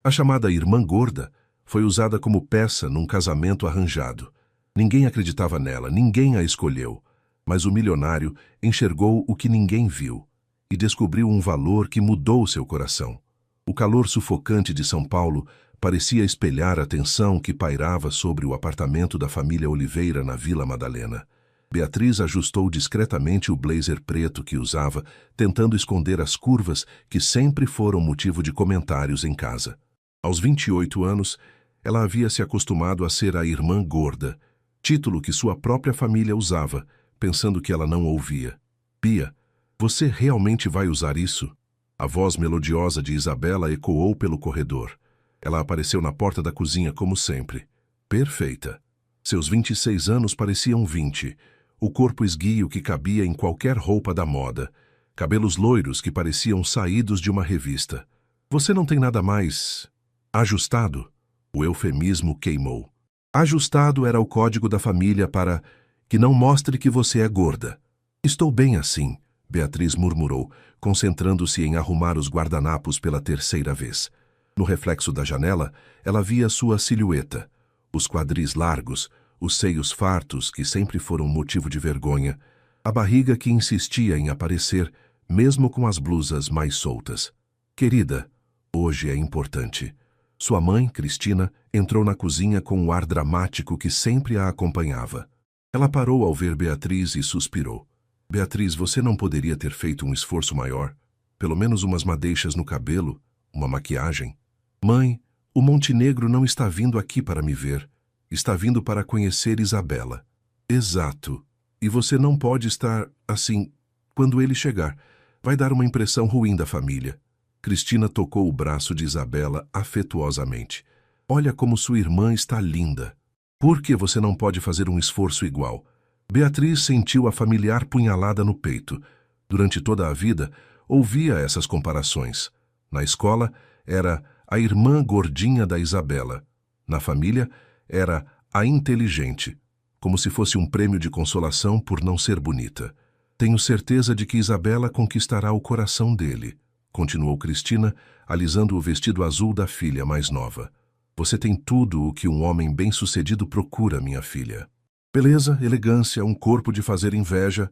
A chamada irmã gorda foi usada como peça num casamento arranjado. Ninguém acreditava nela, ninguém a escolheu. Mas o milionário enxergou o que ninguém viu e descobriu um valor que mudou seu coração. O calor sufocante de São Paulo parecia espelhar a tensão que pairava sobre o apartamento da família Oliveira na Vila Madalena. Beatriz ajustou discretamente o blazer preto que usava, tentando esconder as curvas que sempre foram motivo de comentários em casa. Aos 28 anos, ela havia se acostumado a ser a irmã gorda, título que sua própria família usava, pensando que ela não ouvia. Bia, você realmente vai usar isso? A voz melodiosa de Isabela ecoou pelo corredor. Ela apareceu na porta da cozinha como sempre. Perfeita. Seus 26 anos pareciam 20. O corpo esguio que cabia em qualquer roupa da moda. Cabelos loiros que pareciam saídos de uma revista. Você não tem nada mais... ajustado? O eufemismo queimou. Ajustado era o código da família para que não mostre que você é gorda. Estou bem assim, Beatriz murmurou, concentrando-se em arrumar os guardanapos pela terceira vez. No reflexo da janela, ela via sua silhueta, os quadris largos, os seios fartos que sempre foram motivo de vergonha, a barriga que insistia em aparecer, mesmo com as blusas mais soltas. Querida, hoje é importante. Sua mãe, Cristina, entrou na cozinha com o ar dramático que sempre a acompanhava. Ela parou ao ver Beatriz e suspirou. Beatriz, você não poderia ter feito um esforço maior? Pelo menos umas madeixas no cabelo, uma maquiagem? Mãe, o Montenegro não está vindo aqui para me ver. Está vindo para conhecer Isabela. Exato. E você não pode estar assim quando ele chegar. Vai dar uma impressão ruim da família. Cristina tocou o braço de Isabela afetuosamente. Olha como sua irmã está linda. Por que você não pode fazer um esforço igual? Beatriz sentiu a familiar punhalada no peito. Durante toda a vida, ouvia essas comparações. Na escola, era a irmã gordinha da Isabela. Na família, era a inteligente, como se fosse um prêmio de consolação por não ser bonita. Tenho certeza de que Isabela conquistará o coração dele, continuou Cristina, alisando o vestido azul da filha mais nova. Você tem tudo o que um homem bem-sucedido procura, minha filha. Beleza, elegância, um corpo de fazer inveja.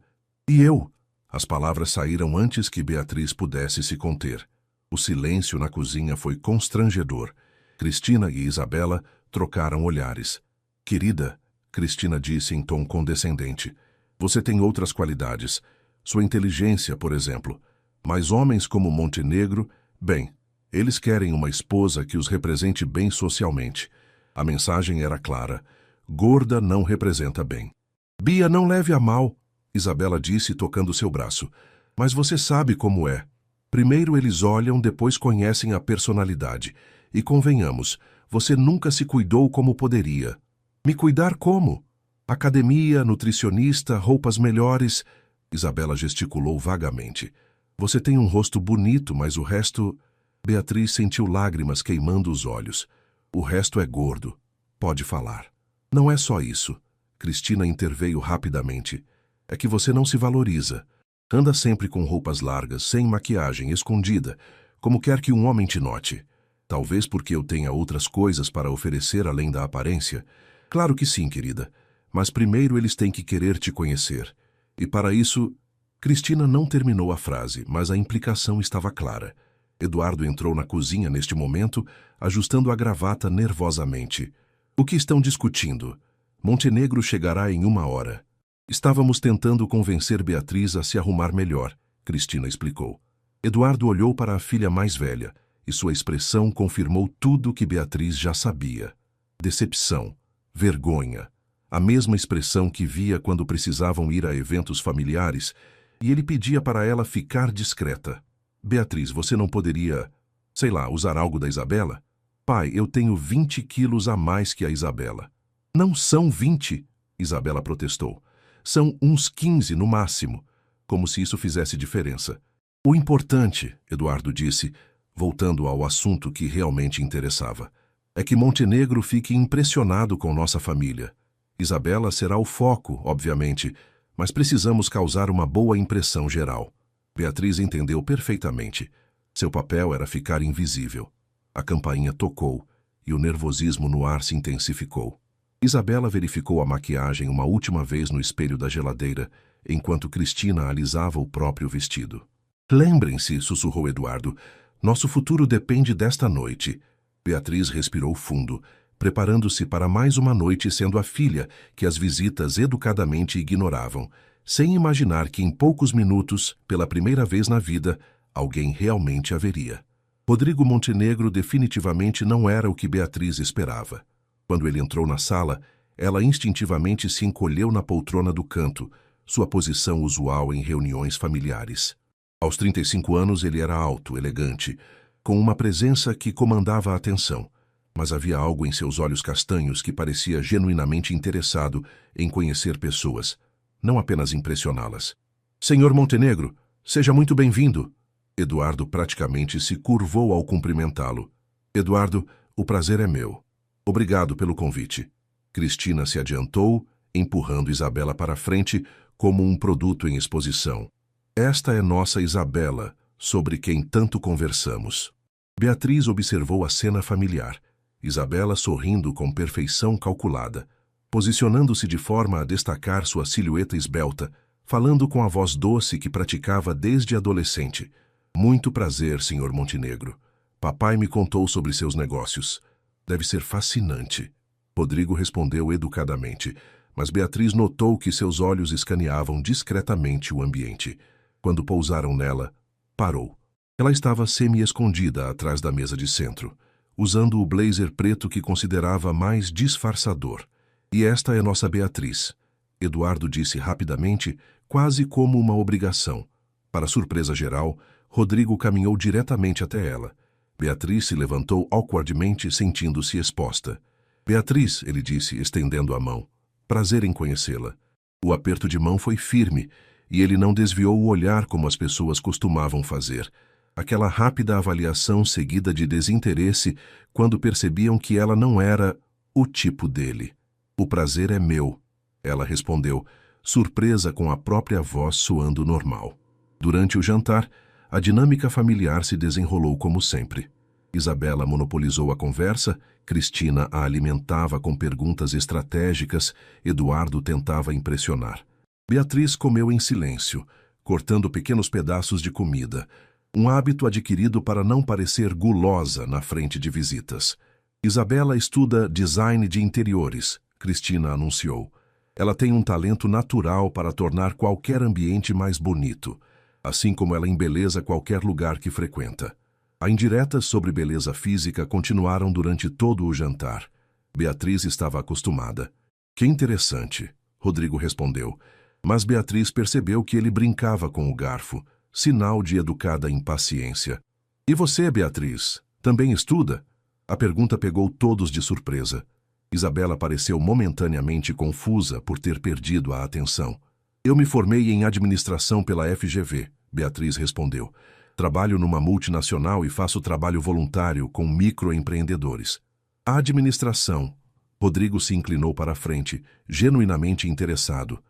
E eu? As palavras saíram antes que Beatriz pudesse se conter. O silêncio na cozinha foi constrangedor. Cristina e Isabela trocaram olhares. Querida, Cristina disse em tom condescendente, você tem outras qualidades. Sua inteligência, por exemplo. Mas homens como Montenegro, bem, eles querem uma esposa que os represente bem socialmente. A mensagem era clara. Gorda não representa bem. Bia, não leve a mal, Isabela disse tocando seu braço. Mas você sabe como é. Primeiro eles olham, depois conhecem a personalidade. E convenhamos, você nunca se cuidou como poderia. Me cuidar como? Academia, nutricionista, roupas melhores... Isabela gesticulou vagamente. Você tem um rosto bonito, mas o resto... Beatriz sentiu lágrimas queimando os olhos. O resto é gordo. Pode falar. Não é só isso. Cristina interveio rapidamente. É que você não se valoriza. Anda sempre com roupas largas, sem maquiagem, escondida, como quer que um homem te note. Talvez porque eu tenha outras coisas para oferecer além da aparência. Claro que sim, querida. Mas primeiro eles têm que querer te conhecer. E para isso... Cristina não terminou a frase, mas a implicação estava clara. Eduardo entrou na cozinha neste momento, ajustando a gravata nervosamente. O que estão discutindo? Montenegro chegará em 1 hora. Estávamos tentando convencer Beatriz a se arrumar melhor, Cristina explicou. Eduardo olhou para a filha mais velha, e sua expressão confirmou tudo o que Beatriz já sabia. Decepção, vergonha, a mesma expressão que via quando precisavam ir a eventos familiares, e ele pedia para ela ficar discreta. Beatriz, você não poderia, sei lá, usar algo da Isabela? Pai, eu tenho 20 quilos a mais que a Isabela. Não são 20, Isabela protestou. São uns 15 no máximo, como se isso fizesse diferença. O importante, Eduardo disse, voltando ao assunto que realmente interessava, é que Montenegro fique impressionado com nossa família. Isabela será o foco, obviamente, mas precisamos causar uma boa impressão geral. Beatriz entendeu perfeitamente. Seu papel era ficar invisível. A campainha tocou e o nervosismo no ar se intensificou. Isabela verificou a maquiagem uma última vez no espelho da geladeira, enquanto Cristina alisava o próprio vestido. Lembrem-se, sussurrou Eduardo, nosso futuro depende desta noite. Beatriz respirou fundo, preparando-se para mais uma noite sendo a filha que as visitas educadamente ignoravam, sem imaginar que em poucos minutos, pela primeira vez na vida, alguém realmente a veria. Rodrigo Montenegro definitivamente não era o que Beatriz esperava. Quando ele entrou na sala, ela instintivamente se encolheu na poltrona do canto, sua posição usual em reuniões familiares. Aos 35 anos ele era alto, elegante, com uma presença que comandava a atenção, mas havia algo em seus olhos castanhos que parecia genuinamente interessado em conhecer pessoas, não apenas impressioná-las. Senhor Montenegro, seja muito bem-vindo. Eduardo praticamente se curvou ao cumprimentá-lo. Eduardo, o prazer é meu. Obrigado pelo convite. Cristina se adiantou, empurrando Isabela para frente como um produto em exposição. Esta é nossa Isabela, sobre quem tanto conversamos. Beatriz observou a cena familiar. Isabela sorrindo com perfeição calculada, posicionando-se de forma a destacar sua silhueta esbelta, falando com a voz doce que praticava desde adolescente. Muito prazer, Sr. Montenegro. Papai me contou sobre seus negócios. Deve ser fascinante. Rodrigo respondeu educadamente, mas Beatriz notou que seus olhos escaneavam discretamente o ambiente. Quando pousaram nela, parou. Ela estava semi-escondida atrás da mesa de centro, usando o blazer preto que considerava mais disfarçador. E esta é nossa Beatriz, Eduardo disse rapidamente, quase como uma obrigação. Para surpresa geral, Rodrigo caminhou diretamente até ela. Beatriz se levantou awkwardmente, sentindo-se exposta. Beatriz, ele disse, estendendo a mão. Prazer em conhecê-la. O aperto de mão foi firme, e ele não desviou o olhar como as pessoas costumavam fazer. Aquela rápida avaliação seguida de desinteresse quando percebiam que ela não era o tipo dele. O prazer é meu, ela respondeu, surpresa com a própria voz soando normal. Durante o jantar, a dinâmica familiar se desenrolou como sempre. Isabela monopolizou a conversa, Cristina a alimentava com perguntas estratégicas, Eduardo tentava impressionar. Beatriz comeu em silêncio, cortando pequenos pedaços de comida, um hábito adquirido para não parecer gulosa na frente de visitas. Isabela estuda design de interiores, Cristina anunciou. Ela tem um talento natural para tornar qualquer ambiente mais bonito, assim como ela embeleza qualquer lugar que frequenta. As indiretas sobre beleza física continuaram durante todo o jantar. Beatriz estava acostumada. Que interessante, Rodrigo respondeu, mas Beatriz percebeu que ele brincava com o garfo, sinal de educada impaciência. E você, Beatriz, também estuda? A pergunta pegou todos de surpresa. Isabela pareceu momentaneamente confusa por ter perdido a atenção. Eu me formei em administração pela FGV, Beatriz respondeu. Trabalho numa multinacional e faço trabalho voluntário com microempreendedores. A administração. Rodrigo se inclinou para a frente, genuinamente interessado.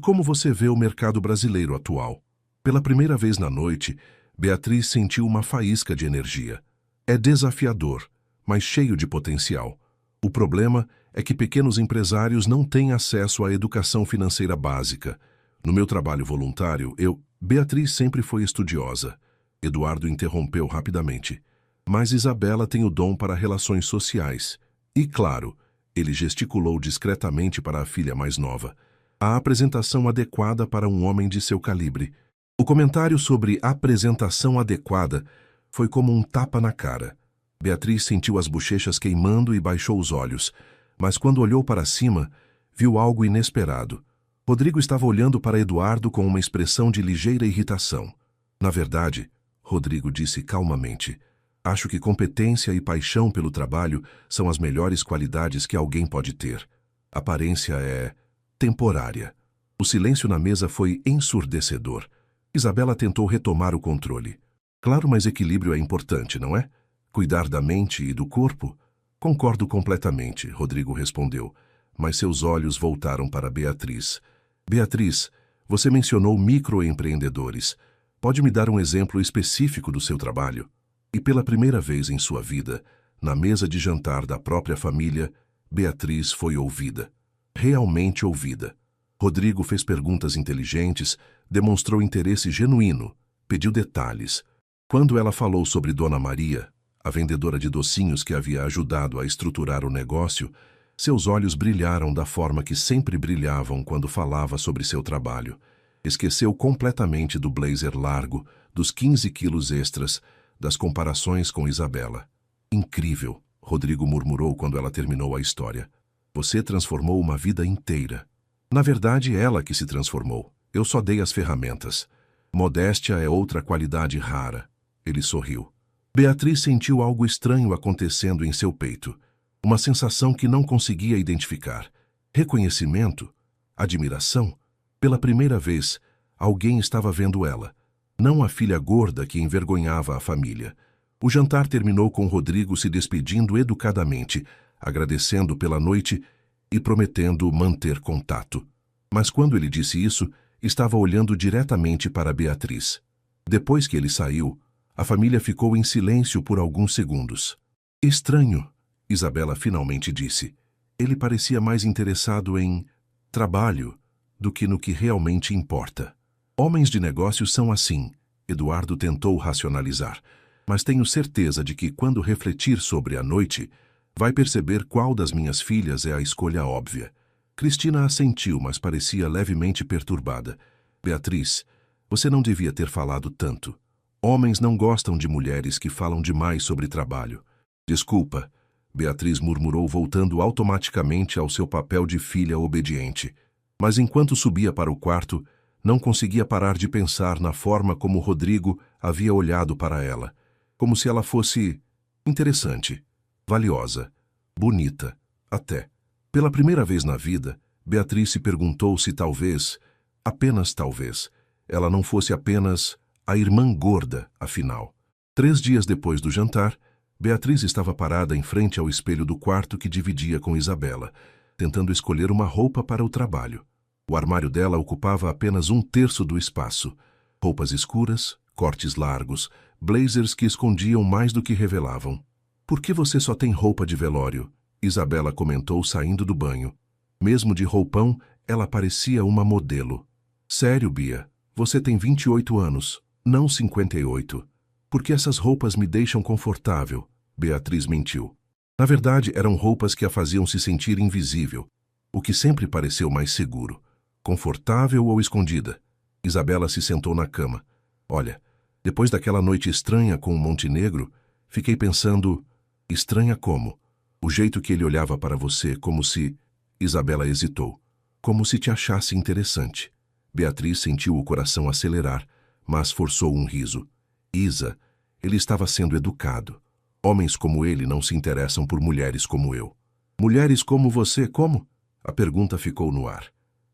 Como você vê o mercado brasileiro atual? Pela primeira vez na noite, Beatriz sentiu uma faísca de energia. É desafiador, mas cheio de potencial. O problema é que pequenos empresários não têm acesso à educação financeira básica. No meu trabalho voluntário, Beatriz sempre foi estudiosa. Eduardo interrompeu rapidamente. Mas Isabela tem o dom para relações sociais. E, claro, ele gesticulou discretamente para a filha mais nova. A apresentação adequada para um homem de seu calibre. O comentário sobre apresentação adequada foi como um tapa na cara. Beatriz sentiu as bochechas queimando e baixou os olhos, mas quando olhou para cima, viu algo inesperado. Rodrigo estava olhando para Eduardo com uma expressão de ligeira irritação. Na verdade, Rodrigo disse calmamente, acho que competência e paixão pelo trabalho são as melhores qualidades que alguém pode ter. Aparência é temporária. O silêncio na mesa foi ensurdecedor. Isabela tentou retomar o controle. Claro, mas equilíbrio é importante, não é? Cuidar da mente e do corpo? Concordo completamente, Rodrigo respondeu, mas seus olhos voltaram para Beatriz. Beatriz, você mencionou microempreendedores. Pode me dar um exemplo específico do seu trabalho? E pela primeira vez em sua vida, na mesa de jantar da própria família, Beatriz foi ouvida. Realmente ouvida. Rodrigo fez perguntas inteligentes, demonstrou interesse genuíno, pediu detalhes. Quando ela falou sobre Dona Maria, a vendedora de docinhos que havia ajudado a estruturar o negócio, seus olhos brilharam da forma que sempre brilhavam quando falava sobre seu trabalho. Esqueceu completamente do blazer largo, dos 15 quilos extras, das comparações com Isabela. Incrível, Rodrigo murmurou quando ela terminou a história. Você transformou uma vida inteira. Na verdade, ela que se transformou. Eu só dei as ferramentas. Modéstia é outra qualidade rara. Ele sorriu. Beatriz sentiu algo estranho acontecendo em seu peito. Uma sensação que não conseguia identificar. Reconhecimento? Admiração? Pela primeira vez, alguém estava vendo ela. Não a filha gorda que envergonhava a família. O jantar terminou com Rodrigo se despedindo educadamente, agradecendo pela noite e prometendo manter contato. Mas quando ele disse isso, estava olhando diretamente para Beatriz. Depois que ele saiu, a família ficou em silêncio por alguns segundos. Estranho, Isabela finalmente disse. Ele parecia mais interessado em trabalho do que no que realmente importa. Homens de negócios são assim, Eduardo tentou racionalizar, mas tenho certeza de que quando refletir sobre a noite, vai perceber qual das minhas filhas é a escolha óbvia. Cristina assentiu, mas parecia levemente perturbada. Beatriz, você não devia ter falado tanto. Homens não gostam de mulheres que falam demais sobre trabalho. Desculpa, Beatriz murmurou, voltando automaticamente ao seu papel de filha obediente. Mas enquanto subia para o quarto, não conseguia parar de pensar na forma como Rodrigo havia olhado para ela. Como se ela fosse interessante, valiosa, bonita, até. Pela primeira vez na vida, Beatriz se perguntou se talvez, apenas talvez, ela não fosse apenas a irmã gorda, afinal. 3 dias depois do jantar, Beatriz estava parada em frente ao espelho do quarto que dividia com Isabela, tentando escolher uma roupa para o trabalho. O armário dela ocupava apenas 1/3 do espaço. Roupas escuras, cortes largos, blazers que escondiam mais do que revelavam. Por que você só tem roupa de velório? Isabela comentou saindo do banho. Mesmo de roupão, ela parecia uma modelo. Sério, Bia, você tem 28 anos, não 58. Porque essas roupas me deixam confortável, Beatriz mentiu. Na verdade, eram roupas que a faziam se sentir invisível, o que sempre pareceu mais seguro. Confortável ou escondida? Isabela se sentou na cama. Olha, depois daquela noite estranha com o Montenegro, fiquei pensando, estranha como? O jeito que ele olhava para você, como se... Isabela hesitou. Como se te achasse interessante. Beatriz sentiu o coração acelerar, mas forçou um riso. Isa, ele estava sendo educado. Homens como ele não se interessam por mulheres como eu. Mulheres como você, como? A pergunta ficou no ar.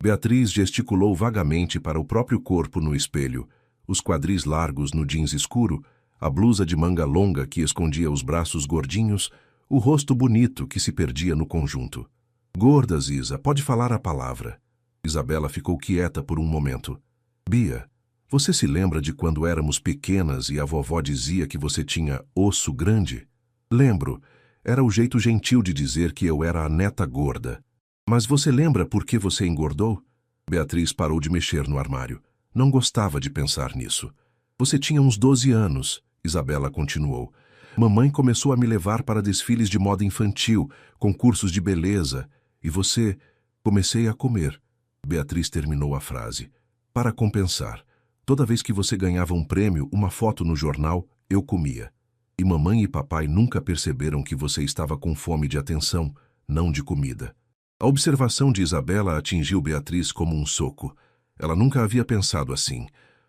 Beatriz gesticulou vagamente para o próprio corpo no espelho, os quadris largos no jeans escuro, a blusa de manga longa que escondia os braços gordinhos, o rosto bonito que se perdia no conjunto. Gordas, Isa, pode falar a palavra. Isabela ficou quieta por um momento. Bia, você se lembra de quando éramos pequenas e a vovó dizia que você tinha osso grande? Lembro, era o jeito gentil de dizer que eu era a neta gorda. Mas você lembra por que você engordou? Beatriz parou de mexer no armário. Não gostava de pensar nisso. Você tinha uns 12 anos, Isabela continuou. Mamãe começou a me levar para desfiles de moda infantil, concursos de beleza, e você... Comecei a comer. Beatriz terminou a frase. Para compensar, toda vez que você ganhava um prêmio, uma foto no jornal, eu comia. E mamãe e papai nunca perceberam que você estava com fome de atenção, não de comida. A observação de Isabela atingiu Beatriz como um soco. Ela nunca havia pensado assim.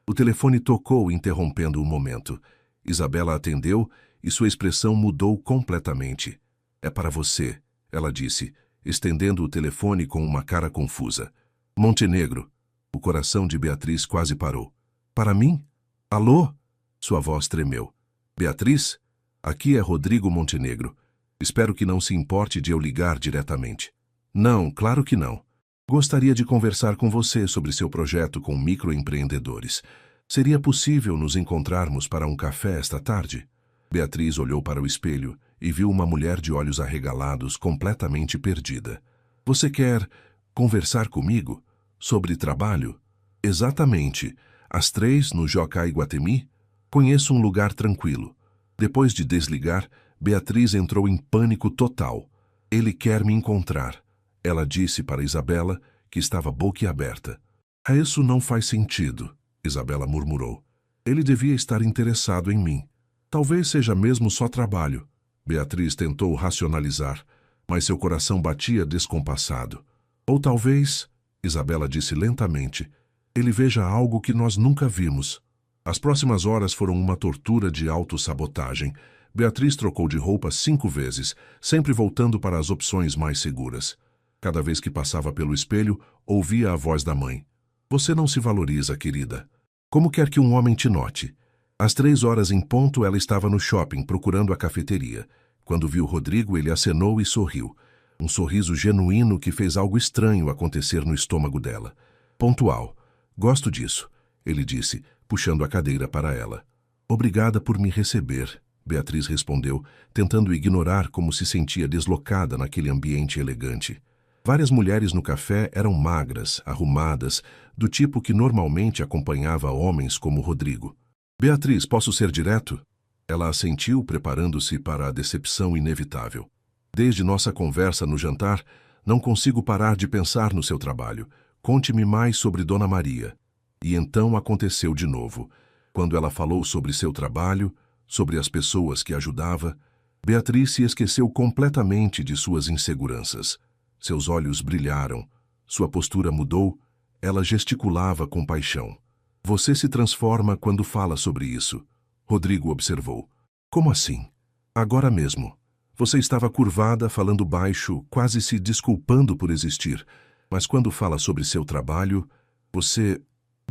O telefone tocou, interrompendo o momento. Isabela atendeu e sua expressão mudou completamente. É para você, ela disse, estendendo o telefone com uma cara confusa. Montenegro. O coração de Beatriz quase parou. Para mim? Alô? Sua voz tremeu. Beatriz? Aqui é Rodrigo Montenegro. Espero que não se importe de eu ligar diretamente. Não, claro que não. Gostaria de conversar com você sobre seu projeto com microempreendedores. Seria possível nos encontrarmos para um café esta tarde? Beatriz olhou para o espelho e viu uma mulher de olhos arregalados, completamente perdida. Você quer conversar comigo? Sobre trabalho? Exatamente. Às 3 no Jockey Guatemi? Conheço um lugar tranquilo. Depois de desligar, Beatriz entrou em pânico total. Ele quer me encontrar. Ela disse para Isabela, que estava boquiaberta. Isso não faz sentido, Isabela murmurou. Ele devia estar interessado em mim. Talvez seja mesmo só trabalho. Beatriz tentou racionalizar, mas seu coração batia descompassado. Ou talvez, Isabela disse lentamente, ele veja algo que nós nunca vimos. As próximas horas foram uma tortura de autossabotagem. Beatriz trocou de roupa 5 vezes, sempre voltando para as opções mais seguras. Cada vez que passava pelo espelho, ouvia a voz da mãe. Você não se valoriza, querida. Como quer que um homem te note? Às 3 horas em ponto, ela estava no shopping, procurando a cafeteria. Quando viu Rodrigo, ele acenou e sorriu. Um sorriso genuíno que fez algo estranho acontecer no estômago dela. Pontual. Gosto disso, ele disse, puxando a cadeira para ela. Obrigada por me receber, Beatriz respondeu, tentando ignorar como se sentia deslocada naquele ambiente elegante. Várias mulheres no café eram magras, arrumadas, do tipo que normalmente acompanhava homens como Rodrigo. Beatriz, posso ser direto? Ela assentiu, preparando-se para a decepção inevitável. Desde nossa conversa no jantar, não consigo parar de pensar no seu trabalho. Conte-me mais sobre Dona Maria. E então aconteceu de novo. Quando ela falou sobre seu trabalho, sobre as pessoas que ajudava, Beatriz se esqueceu completamente de suas inseguranças. Seus olhos brilharam, sua postura mudou, ela gesticulava com paixão. Você se transforma quando fala sobre isso, Rodrigo observou. Como assim? Agora mesmo. Você estava curvada, falando baixo, quase se desculpando por existir, mas quando fala sobre seu trabalho, você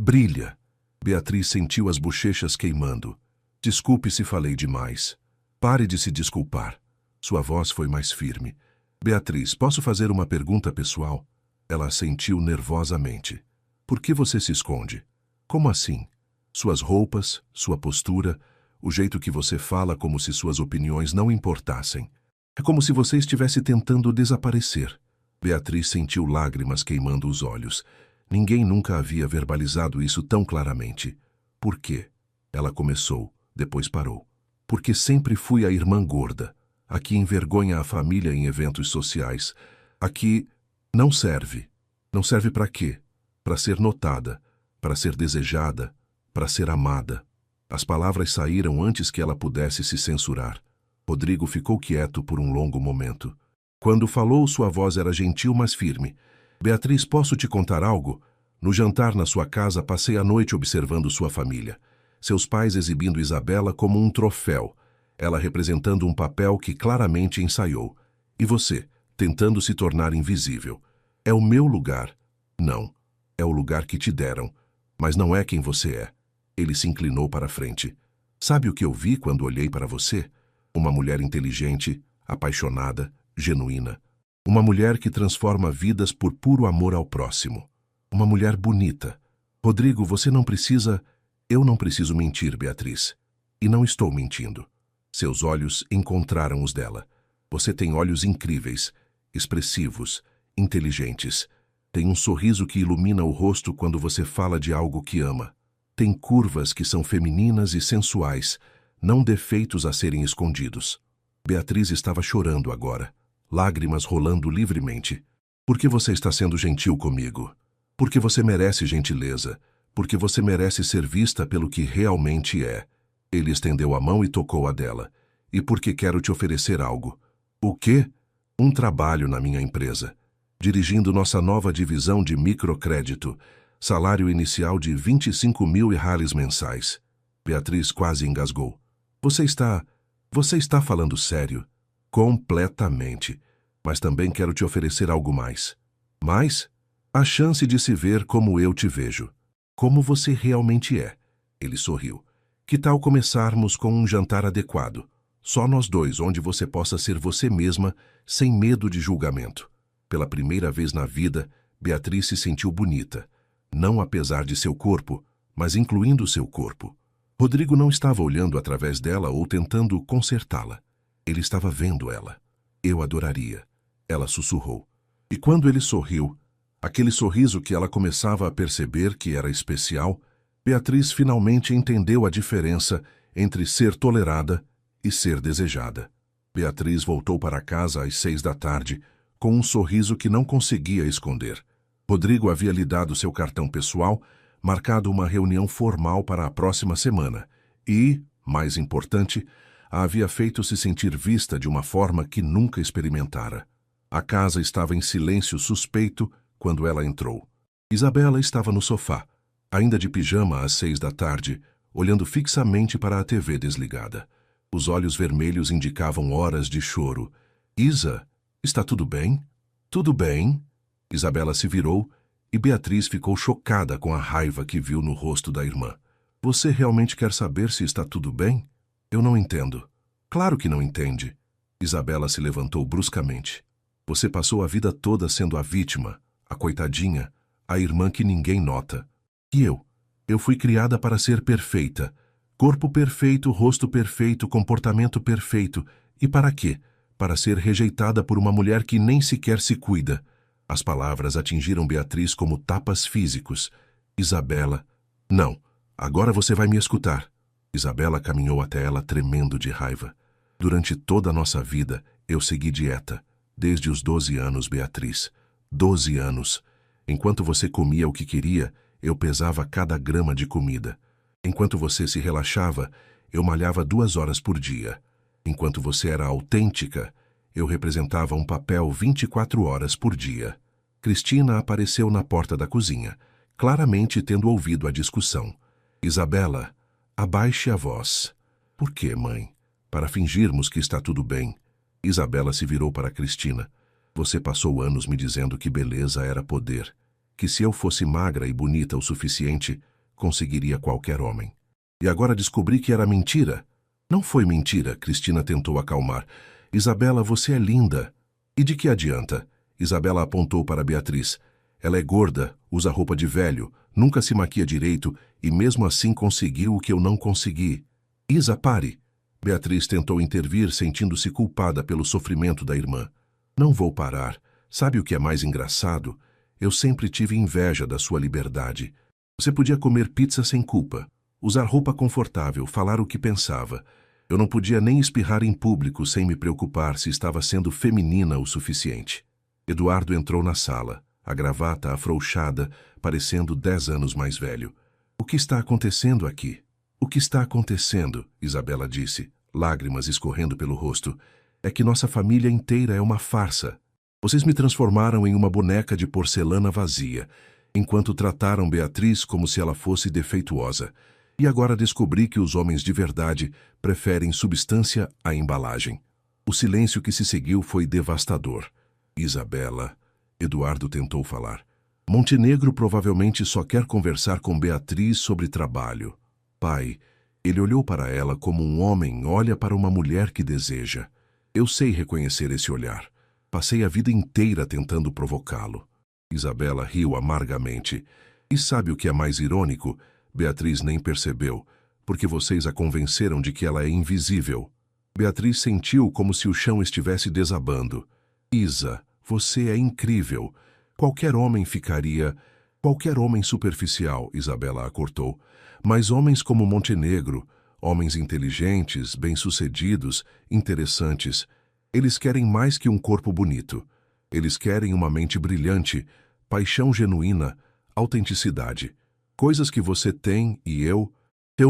brilha. Beatriz sentiu as bochechas queimando. Desculpe se falei demais. Pare de se desculpar. Sua voz foi mais firme. Beatriz, posso fazer uma pergunta pessoal? Ela assentiu nervosamente. Por que você se esconde? Como assim? Suas roupas, sua postura, o jeito que você fala como se suas opiniões não importassem. É como se você estivesse tentando desaparecer. Beatriz sentiu lágrimas queimando os olhos. Ninguém nunca havia verbalizado isso tão claramente. Por quê? Ela começou, depois parou. Porque sempre fui a irmã gorda. Aqui envergonha a família em eventos sociais. Aqui não serve. Não serve para quê? Para ser notada, para ser desejada, para ser amada. As palavras saíram antes que ela pudesse se censurar. Rodrigo ficou quieto por um longo momento. Quando falou, sua voz era gentil, mas firme. Beatriz, posso te contar algo? No jantar na sua casa, passei a noite observando sua família. Seus pais exibindo Isabela como um troféu. Ela representando um papel que claramente ensaiou. E você, tentando se tornar invisível. É o meu lugar. Não. É o lugar que te deram. Mas não é quem você é. Ele se inclinou para a frente. Sabe o que eu vi quando olhei para você? Uma mulher inteligente, apaixonada, genuína. Uma mulher que transforma vidas por puro amor ao próximo. Uma mulher bonita. Rodrigo, você não precisa... Eu não preciso mentir, Beatriz. E não estou mentindo. Seus olhos encontraram os dela. Você tem olhos incríveis, expressivos, inteligentes. Tem um sorriso que ilumina o rosto quando você fala de algo que ama. Tem curvas que são femininas e sensuais, não defeitos a serem escondidos. Beatriz estava chorando agora, lágrimas rolando livremente. Por que você está sendo gentil comigo? Porque você merece gentileza. Porque você merece ser vista pelo que realmente é. Ele estendeu a mão e tocou a dela. E porque quero te oferecer algo. O quê? Um trabalho na minha empresa. Dirigindo nossa nova divisão de microcrédito. Salário inicial de 25 mil reais mensais. Beatriz quase engasgou. Você está falando sério? Completamente. Mas também quero te oferecer algo mais. Mais? A chance de se ver como eu te vejo. Como você realmente é. Ele sorriu. Que tal começarmos com um jantar adequado? Só nós dois, onde você possa ser você mesma, sem medo de julgamento. Pela primeira vez na vida, Beatriz se sentiu bonita. Não apesar de seu corpo, mas incluindo seu corpo. Rodrigo não estava olhando através dela ou tentando consertá-la. Ele estava vendo ela. Eu adoraria. Ela sussurrou. E quando ele sorriu, aquele sorriso que ela começava a perceber que era especial, Beatriz finalmente entendeu a diferença entre ser tolerada e ser desejada. Beatriz voltou para casa às 6 da tarde, com um sorriso que não conseguia esconder. Rodrigo havia lhe dado seu cartão pessoal, marcado uma reunião formal para a próxima semana e, mais importante, a havia feito se sentir vista de uma forma que nunca experimentara. A casa estava em silêncio suspeito quando ela entrou. Isabela estava no sofá, ainda de pijama às 6 da tarde, olhando fixamente para a TV desligada. Os olhos vermelhos indicavam horas de choro. Isa, está tudo bem? Tudo bem? Isabela se virou e Beatriz ficou chocada com a raiva que viu no rosto da irmã. Você realmente quer saber se está tudo bem? Eu não entendo. Claro que não entende. Isabela se levantou bruscamente. Você passou a vida toda sendo a vítima, a coitadinha, a irmã que ninguém nota. E eu? Eu fui criada para ser perfeita. Corpo perfeito, rosto perfeito, comportamento perfeito. E para quê? Para ser rejeitada por uma mulher que nem sequer se cuida. As palavras atingiram Beatriz como tapas físicos. Isabela. Não, agora você vai me escutar. Isabela caminhou até ela tremendo de raiva. Durante toda a nossa vida, eu segui dieta. Desde os 12 anos, Beatriz. 12 anos. Enquanto você comia o que queria, eu pesava cada grama de comida. Enquanto você se relaxava, eu malhava 2 horas por dia. Enquanto você era autêntica, eu representava um papel 24 horas por dia. Cristina apareceu na porta da cozinha, claramente tendo ouvido a discussão. Isabela, abaixe a voz. Por quê, mãe? Para fingirmos que está tudo bem. Isabela se virou para Cristina. Você passou anos me dizendo que beleza era poder, que se eu fosse magra e bonita o suficiente, conseguiria qualquer homem. E agora descobri que era mentira. Não foi mentira, Cristina tentou acalmar. Isabela, você é linda. E de que adianta? Isabela apontou para Beatriz. Ela é gorda, usa roupa de velho, nunca se maquia direito e mesmo assim conseguiu o que eu não consegui. Isa, pare. Beatriz tentou intervir, sentindo-se culpada pelo sofrimento da irmã. Não vou parar. Sabe o que é mais engraçado? Eu sempre tive inveja da sua liberdade. Você podia comer pizza sem culpa, usar roupa confortável, falar o que pensava. Eu não podia nem espirrar em público sem me preocupar se estava sendo feminina o suficiente. Eduardo entrou na sala, a gravata afrouxada, parecendo 10 anos mais velho. O que está acontecendo aqui? O que está acontecendo? Isabela disse, lágrimas escorrendo pelo rosto. É que nossa família inteira é uma farsa. Vocês me transformaram em uma boneca de porcelana vazia, enquanto trataram Beatriz como se ela fosse defeituosa. E agora descobri que os homens de verdade preferem substância à embalagem. O silêncio que se seguiu foi devastador. Isabela, Eduardo tentou falar. Montenegro provavelmente só quer conversar com Beatriz sobre trabalho. Pai, ele olhou para ela como um homem olha para uma mulher que deseja. Eu sei reconhecer esse olhar. Passei a vida inteira tentando provocá-lo. Isabela riu amargamente. E sabe o que é mais irônico? Beatriz nem percebeu, porque vocês a convenceram de que ela é invisível. Beatriz sentiu como se o chão estivesse desabando. Isa, você é incrível. Qualquer homem ficaria... Qualquer homem superficial, Isabela a cortou. Mas homens como Montenegro, homens inteligentes, bem-sucedidos, interessantes, eles querem mais que um corpo bonito. Eles querem uma mente brilhante, paixão genuína, autenticidade. Coisas que você tem e eu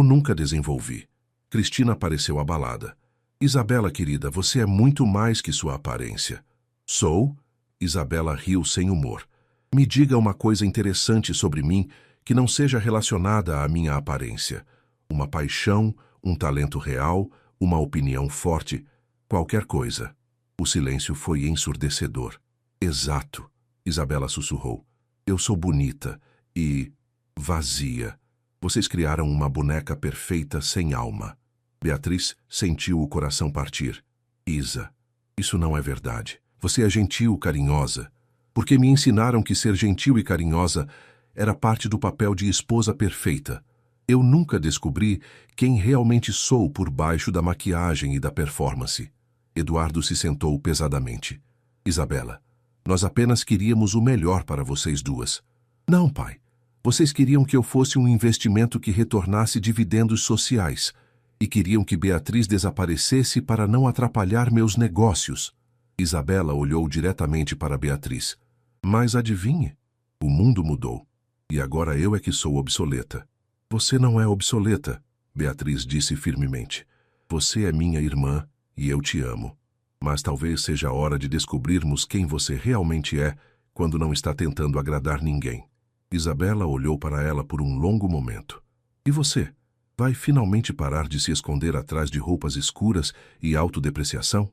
nunca desenvolvi. Cristina pareceu abalada. Isabela, querida, você é muito mais que sua aparência. Sou? Isabela riu sem humor. Me diga uma coisa interessante sobre mim que não seja relacionada à minha aparência. Uma paixão, um talento real, uma opinião forte, qualquer coisa. O silêncio foi ensurdecedor. Exato, Isabela sussurrou. Eu sou bonita e... vazia. Vocês criaram uma boneca perfeita sem alma. Beatriz sentiu o coração partir. Isa, isso não é verdade. Você é gentil, carinhosa. Porque me ensinaram que ser gentil e carinhosa era parte do papel de esposa perfeita. Eu nunca descobri quem realmente sou por baixo da maquiagem e da performance. Eduardo se sentou pesadamente. Isabela, nós apenas queríamos o melhor para vocês duas. Não, pai. Vocês queriam que eu fosse um investimento que retornasse dividendos sociais e queriam que Beatriz desaparecesse para não atrapalhar meus negócios. Isabela olhou diretamente para Beatriz. Mas adivinhe, o mundo mudou. E agora eu é que sou obsoleta. Você não é obsoleta, Beatriz disse firmemente. Você é minha irmã e eu te amo. Mas talvez seja a hora de descobrirmos quem você realmente é quando não está tentando agradar ninguém. Isabela olhou para ela por um longo momento. E você? Vai finalmente parar de se esconder atrás de roupas escuras e autodepreciação?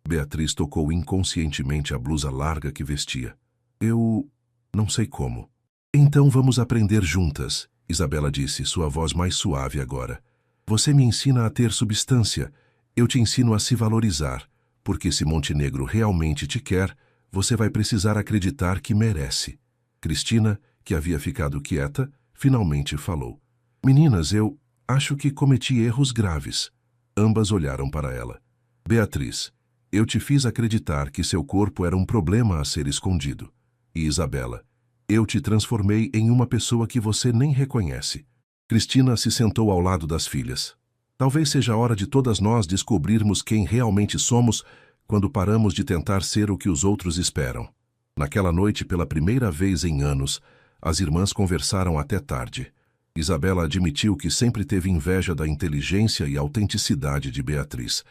Beatriz tocou inconscientemente a blusa larga que vestia. Eu não sei como. Então vamos aprender juntas, Isabela disse, sua voz mais suave agora. Você me ensina a ter substância. Eu te ensino a se valorizar, porque se Montenegro realmente te quer, você vai precisar acreditar que merece. Cristina, que havia ficado quieta, finalmente falou. Meninas, eu acho que cometi erros graves. Ambas olharam para ela. Beatriz, eu te fiz acreditar que seu corpo era um problema a ser escondido. E Isabela, eu te transformei em uma pessoa que você nem reconhece. Cristina se sentou ao lado das filhas. Talvez seja a hora de todas nós descobrirmos quem realmente somos quando paramos de tentar ser o que os outros esperam. Naquela noite, pela primeira vez em anos, as irmãs conversaram até tarde. Isabela admitiu que sempre teve inveja da inteligência e autenticidade de Beatriz.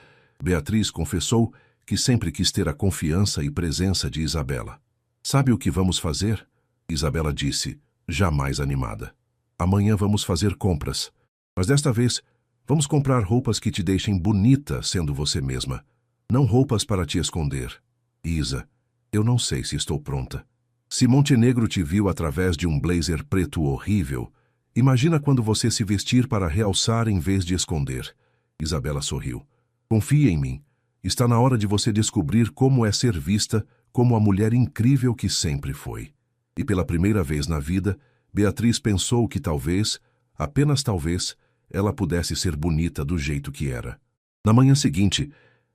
Beatriz confessou que sempre quis ter a confiança e presença de Isabela. Sabe o que vamos fazer? Isabela disse, jamais animada. Amanhã vamos fazer compras. Mas desta vez, vamos comprar roupas que te deixem bonita sendo você mesma. Não roupas para te esconder. Isa, eu não sei se estou pronta. Se Montenegro te viu através de um blazer preto horrível, imagina quando você se vestir para realçar em vez de esconder. Isabela sorriu. Confie em mim. Está na hora de você descobrir como é ser vista como a mulher incrível que sempre foi. E pela primeira vez na vida, Beatriz pensou que talvez, apenas talvez, ela pudesse ser bonita do jeito que era. Na manhã seguinte,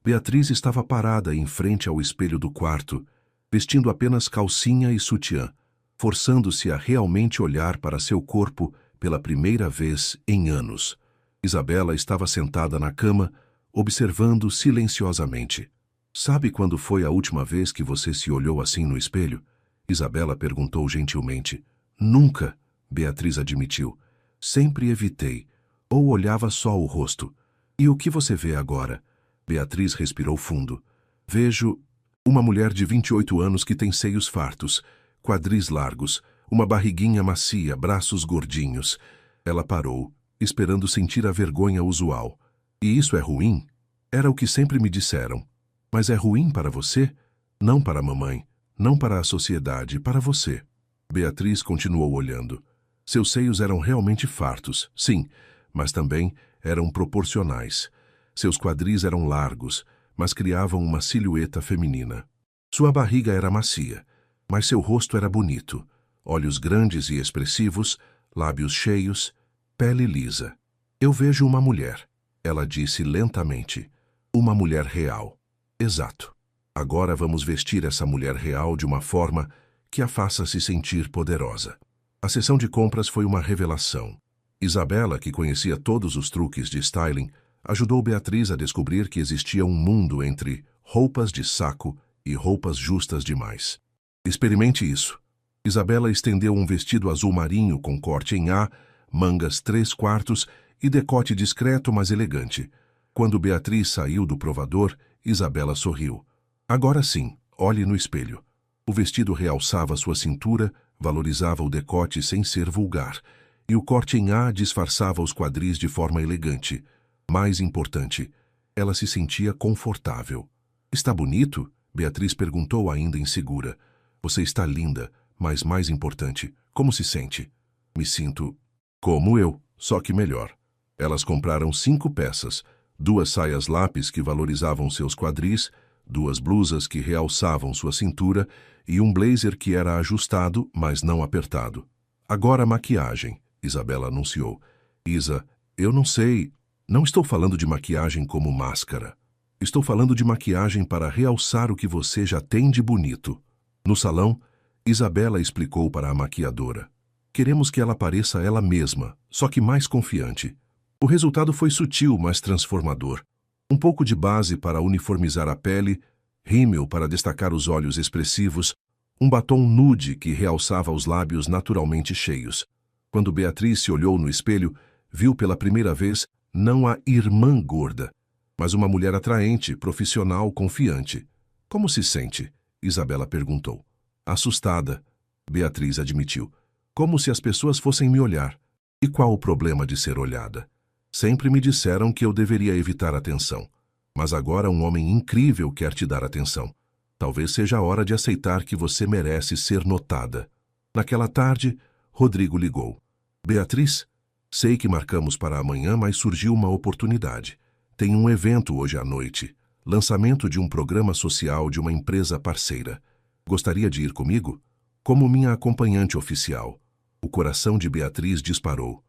Beatriz estava parada em frente ao espelho do quarto, vestindo apenas calcinha e sutiã, forçando-se a realmente olhar para seu corpo pela primeira vez em anos. Isabela estava sentada na cama, observando silenciosamente. Sabe quando foi a última vez que você se olhou assim no espelho? Isabela perguntou gentilmente. Nunca, Beatriz admitiu. Sempre evitei, ou olhava só o rosto. E o que você vê agora? Beatriz respirou fundo. Vejo uma mulher de 28 anos que tem seios fartos, quadris largos, uma barriguinha macia, braços gordinhos. Ela parou, esperando sentir a vergonha usual. E isso é ruim? Era o que sempre me disseram. Mas é ruim para você? Não para a mamãe, não para a sociedade, para você. Beatriz continuou olhando. Seus seios eram realmente fartos, sim, mas também eram proporcionais. Seus quadris eram largos, mas criavam uma silhueta feminina. Sua barriga era macia, mas seu rosto era bonito. Olhos grandes e expressivos, lábios cheios, pele lisa. Eu vejo uma mulher, ela disse lentamente. Uma mulher real. Exato. Agora vamos vestir essa mulher real de uma forma que a faça se sentir poderosa. A sessão de compras foi uma revelação. Isabela, que conhecia todos os truques de styling, ajudou Beatriz a descobrir que existia um mundo entre roupas de saco e roupas justas demais. Experimente isso. Isabela estendeu um vestido azul marinho com corte em A, mangas 3/4 e decote discreto mas elegante. Quando Beatriz saiu do provador, Isabela sorriu. Agora sim, olhe no espelho. O vestido realçava sua cintura, valorizava o decote sem ser vulgar, e o corte em A disfarçava os quadris de forma elegante. Mais importante, ela se sentia confortável. Está bonito? Beatriz perguntou ainda insegura. Você está linda, mas mais importante, como se sente? Me sinto como eu, só que melhor. Elas compraram 5 peças, 2 saias lápis que valorizavam seus quadris, 2 blusas que realçavam sua cintura e um blazer que era ajustado, mas não apertado. Agora a maquiagem, Isabela anunciou. Isa, eu não sei. Não estou falando de maquiagem como máscara. Estou falando de maquiagem para realçar o que você já tem de bonito. No salão, Isabela explicou para a maquiadora. Queremos que ela pareça ela mesma, só que mais confiante. O resultado foi sutil, mas transformador. Um pouco de base para uniformizar a pele, rímel para destacar os olhos expressivos, um batom nude que realçava os lábios naturalmente cheios. Quando Beatriz se olhou no espelho, viu pela primeira vez não a irmã gorda, mas uma mulher atraente, profissional, confiante. Como se sente? Isabela perguntou. Assustada, Beatriz admitiu. Como se as pessoas fossem me olhar. E qual o problema de ser olhada? Sempre me disseram que eu deveria evitar atenção. Mas agora um homem incrível quer te dar atenção. Talvez seja a hora de aceitar que você merece ser notada. Naquela tarde, Rodrigo ligou. Beatriz, sei que marcamos para amanhã, mas surgiu uma oportunidade. Tem um evento hoje à noite. Lançamento de um programa social de uma empresa parceira. Gostaria de ir comigo? Como minha acompanhante oficial. O coração de Beatriz disparou.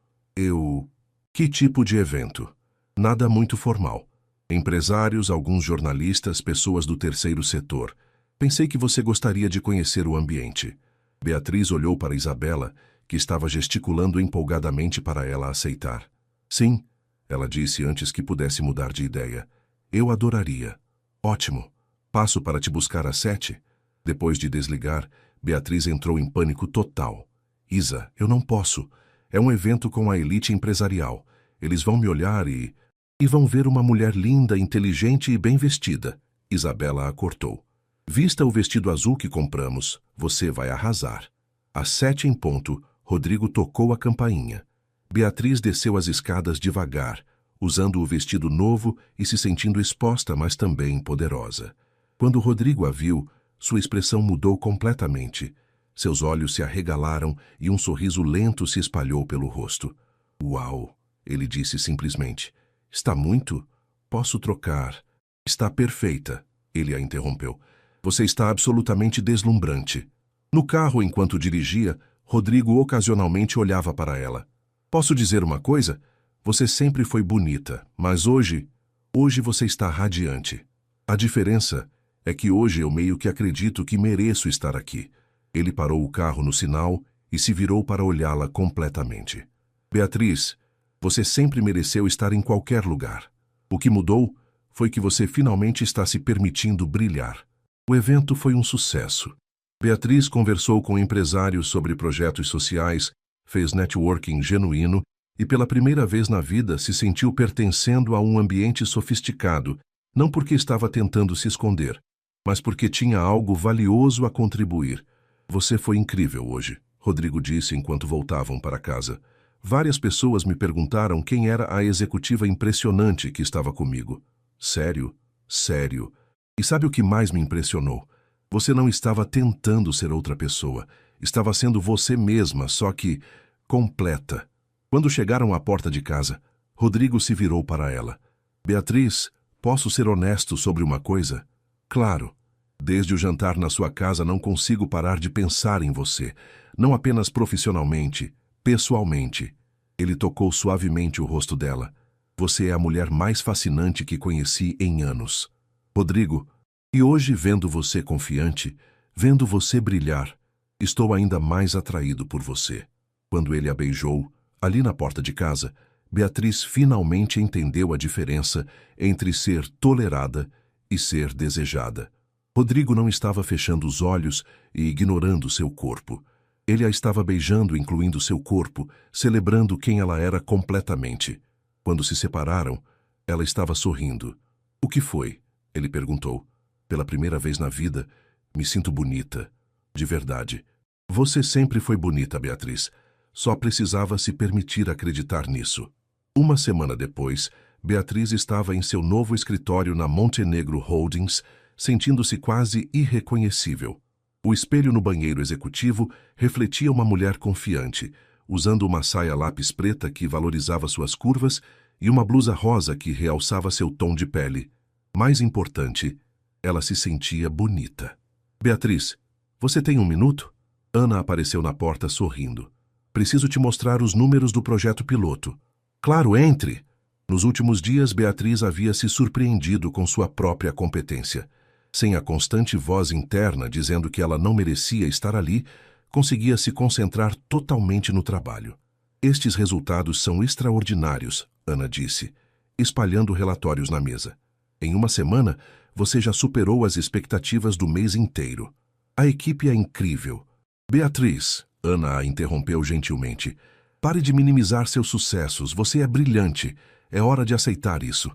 Que tipo de evento? Nada muito formal. Empresários, alguns jornalistas, pessoas do terceiro setor. Pensei que você gostaria de conhecer o ambiente. Beatriz olhou para Isabela, que estava gesticulando empolgadamente para ela aceitar. Sim, ela disse antes que pudesse mudar de ideia. Eu adoraria. Ótimo. Passo para te buscar às 7? Depois de desligar, Beatriz entrou em pânico total. Isa, eu não posso. É um evento com a elite empresarial. Eles vão me olhar e vão ver uma mulher linda, inteligente e bem vestida. Isabela a cortou. Vista o vestido azul que compramos. Você vai arrasar. Às 7 em ponto, Rodrigo tocou a campainha. Beatriz desceu as escadas devagar, usando o vestido novo e se sentindo exposta, mas também poderosa. Quando Rodrigo a viu, sua expressão mudou completamente. Seus olhos se arregalaram e um sorriso lento se espalhou pelo rosto. Uau! Ele disse simplesmente. Está muito? Posso trocar. Está perfeita. Ele a interrompeu. Você está absolutamente deslumbrante. No carro, enquanto dirigia, Rodrigo ocasionalmente olhava para ela. Posso dizer uma coisa? Você sempre foi bonita, mas hoje você está radiante. A diferença é que hoje eu meio que acredito que mereço estar aqui. Ele parou o carro no sinal e se virou para olhá-la completamente. Beatriz, você sempre mereceu estar em qualquer lugar. O que mudou foi que você finalmente está se permitindo brilhar. O evento foi um sucesso. Beatriz conversou com empresários sobre projetos sociais, fez networking genuíno e pela primeira vez na vida se sentiu pertencendo a um ambiente sofisticado, não porque estava tentando se esconder, mas porque tinha algo valioso a contribuir. Você foi incrível hoje, Rodrigo disse enquanto voltavam para casa. Várias pessoas me perguntaram quem era a executiva impressionante que estava comigo. Sério? Sério. E sabe o que mais me impressionou? Você não estava tentando ser outra pessoa. Estava sendo você mesma, só que completa. Quando chegaram à porta de casa, Rodrigo se virou para ela. Beatriz, posso ser honesto sobre uma coisa? Claro. Desde o jantar na sua casa não consigo parar de pensar em você. Não apenas profissionalmente, pessoalmente. Ele tocou suavemente o rosto dela. Você é a mulher mais fascinante que conheci em anos. Rodrigo, e hoje vendo você confiante, vendo você brilhar, estou ainda mais atraído por você. Quando ele a beijou, ali na porta de casa, Beatriz finalmente entendeu a diferença entre ser tolerada e ser desejada. Rodrigo não estava fechando os olhos e ignorando seu corpo. Ele a estava beijando, incluindo seu corpo, celebrando quem ela era completamente. Quando se separaram, ela estava sorrindo. O que foi? Ele perguntou. Pela primeira vez na vida, me sinto bonita. De verdade. Você sempre foi bonita, Beatriz. Só precisava se permitir acreditar nisso. Uma semana depois, Beatriz estava em seu novo escritório na Montenegro Holdings, sentindo-se quase irreconhecível. O espelho no banheiro executivo refletia uma mulher confiante, usando uma saia lápis preta que valorizava suas curvas e uma blusa rosa que realçava seu tom de pele. Mais importante, ela se sentia bonita. Beatriz, você tem um minuto? Ana apareceu na porta sorrindo. Preciso te mostrar os números do projeto piloto. Claro, entre! Nos últimos dias, Beatriz havia se surpreendido com sua própria competência. Sem a constante voz interna dizendo que ela não merecia estar ali, conseguia se concentrar totalmente no trabalho. Estes resultados são extraordinários, Ana disse, espalhando relatórios na mesa. Em uma semana, você já superou as expectativas do mês inteiro. A equipe é incrível. Beatriz, Ana a interrompeu gentilmente, pare de minimizar seus sucessos, você é brilhante. É hora de aceitar isso.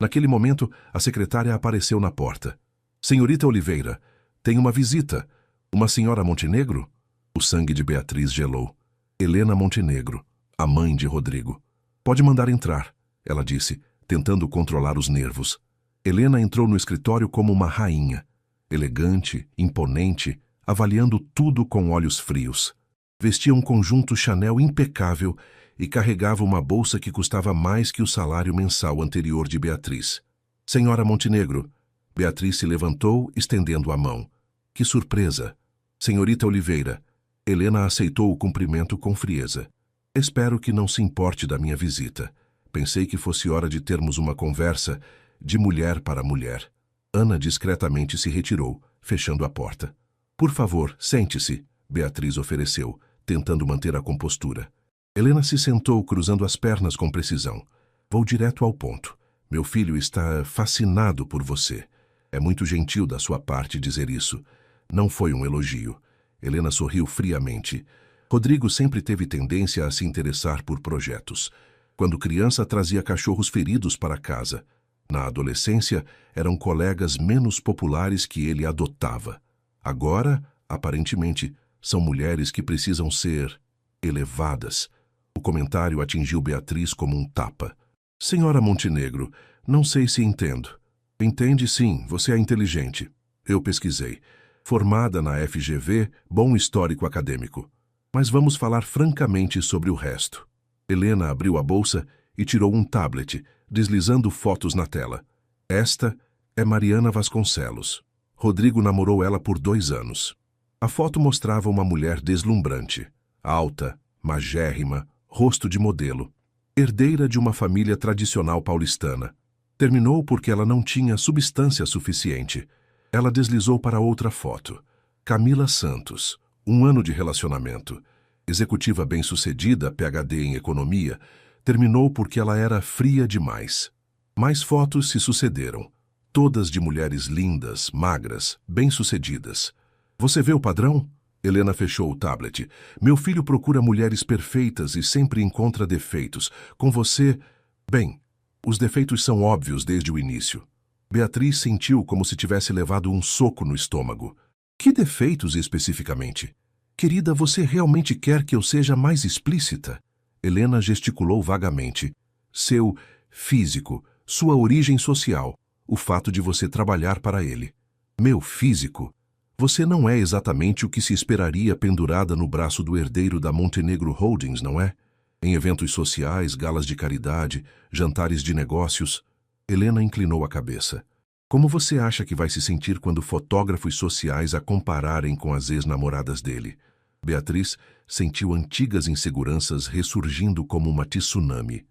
Naquele momento, a secretária apareceu na porta. Senhorita Oliveira, tem uma visita. Uma senhora Montenegro? O sangue de Beatriz gelou. Helena Montenegro, a mãe de Rodrigo. Pode mandar entrar, ela disse, tentando controlar os nervos. Helena entrou no escritório como uma rainha, elegante, imponente, avaliando tudo com olhos frios. Vestia um conjunto Chanel impecável e carregava uma bolsa que custava mais que o salário mensal anterior de Beatriz. Senhora Montenegro. Beatriz se levantou, estendendo a mão. Que surpresa! Senhorita Oliveira. Helena aceitou o cumprimento com frieza. Espero que não se importe da minha visita. Pensei que fosse hora de termos uma conversa de mulher para mulher. Ana discretamente se retirou, fechando a porta. Por favor, sente-se, Beatriz ofereceu, tentando manter a compostura. Helena se sentou, cruzando as pernas com precisão. Vou direto ao ponto. Meu filho está fascinado por você. É muito gentil da sua parte dizer isso. Não foi um elogio. Helena sorriu friamente. Rodrigo sempre teve tendência a se interessar por projetos. Quando criança, trazia cachorros feridos para casa. Na adolescência, eram colegas menos populares que ele adotava. Agora, aparentemente, são mulheres que precisam ser elevadas. O comentário atingiu Beatriz como um tapa. Senhora Montenegro, não sei se entendo. Entende sim, você é inteligente. Eu pesquisei. Formada na FGV, bom histórico acadêmico. Mas vamos falar francamente sobre o resto. Helena abriu a bolsa e tirou um tablet, deslizando fotos na tela. Esta é Mariana Vasconcelos. Rodrigo namorou ela por 2 anos. A foto mostrava uma mulher deslumbrante, alta, magérrima, rosto de modelo, herdeira de uma família tradicional paulistana. Terminou porque ela não tinha substância suficiente. Ela deslizou para outra foto. Camila Santos, 1 ano de relacionamento. Executiva bem-sucedida, PhD em economia, terminou porque ela era fria demais. Mais fotos se sucederam, todas de mulheres lindas, magras, bem-sucedidas. Você vê o padrão? Helena fechou o tablet. Meu filho procura mulheres perfeitas e sempre encontra defeitos. Com você... Bem, os defeitos são óbvios desde o início. Beatriz sentiu como se tivesse levado um soco no estômago. Que defeitos especificamente? Querida, você realmente quer que eu seja mais explícita? Helena gesticulou vagamente. Seu físico, sua origem social, o fato de você trabalhar para ele. Meu físico? Você não é exatamente o que se esperaria pendurada no braço do herdeiro da Montenegro Holdings, não é? Em eventos sociais, galas de caridade, jantares de negócios. Helena inclinou a cabeça. Como você acha que vai se sentir quando fotógrafos sociais a compararem com as ex-namoradas dele? Beatriz sentiu antigas inseguranças ressurgindo como uma tsunami.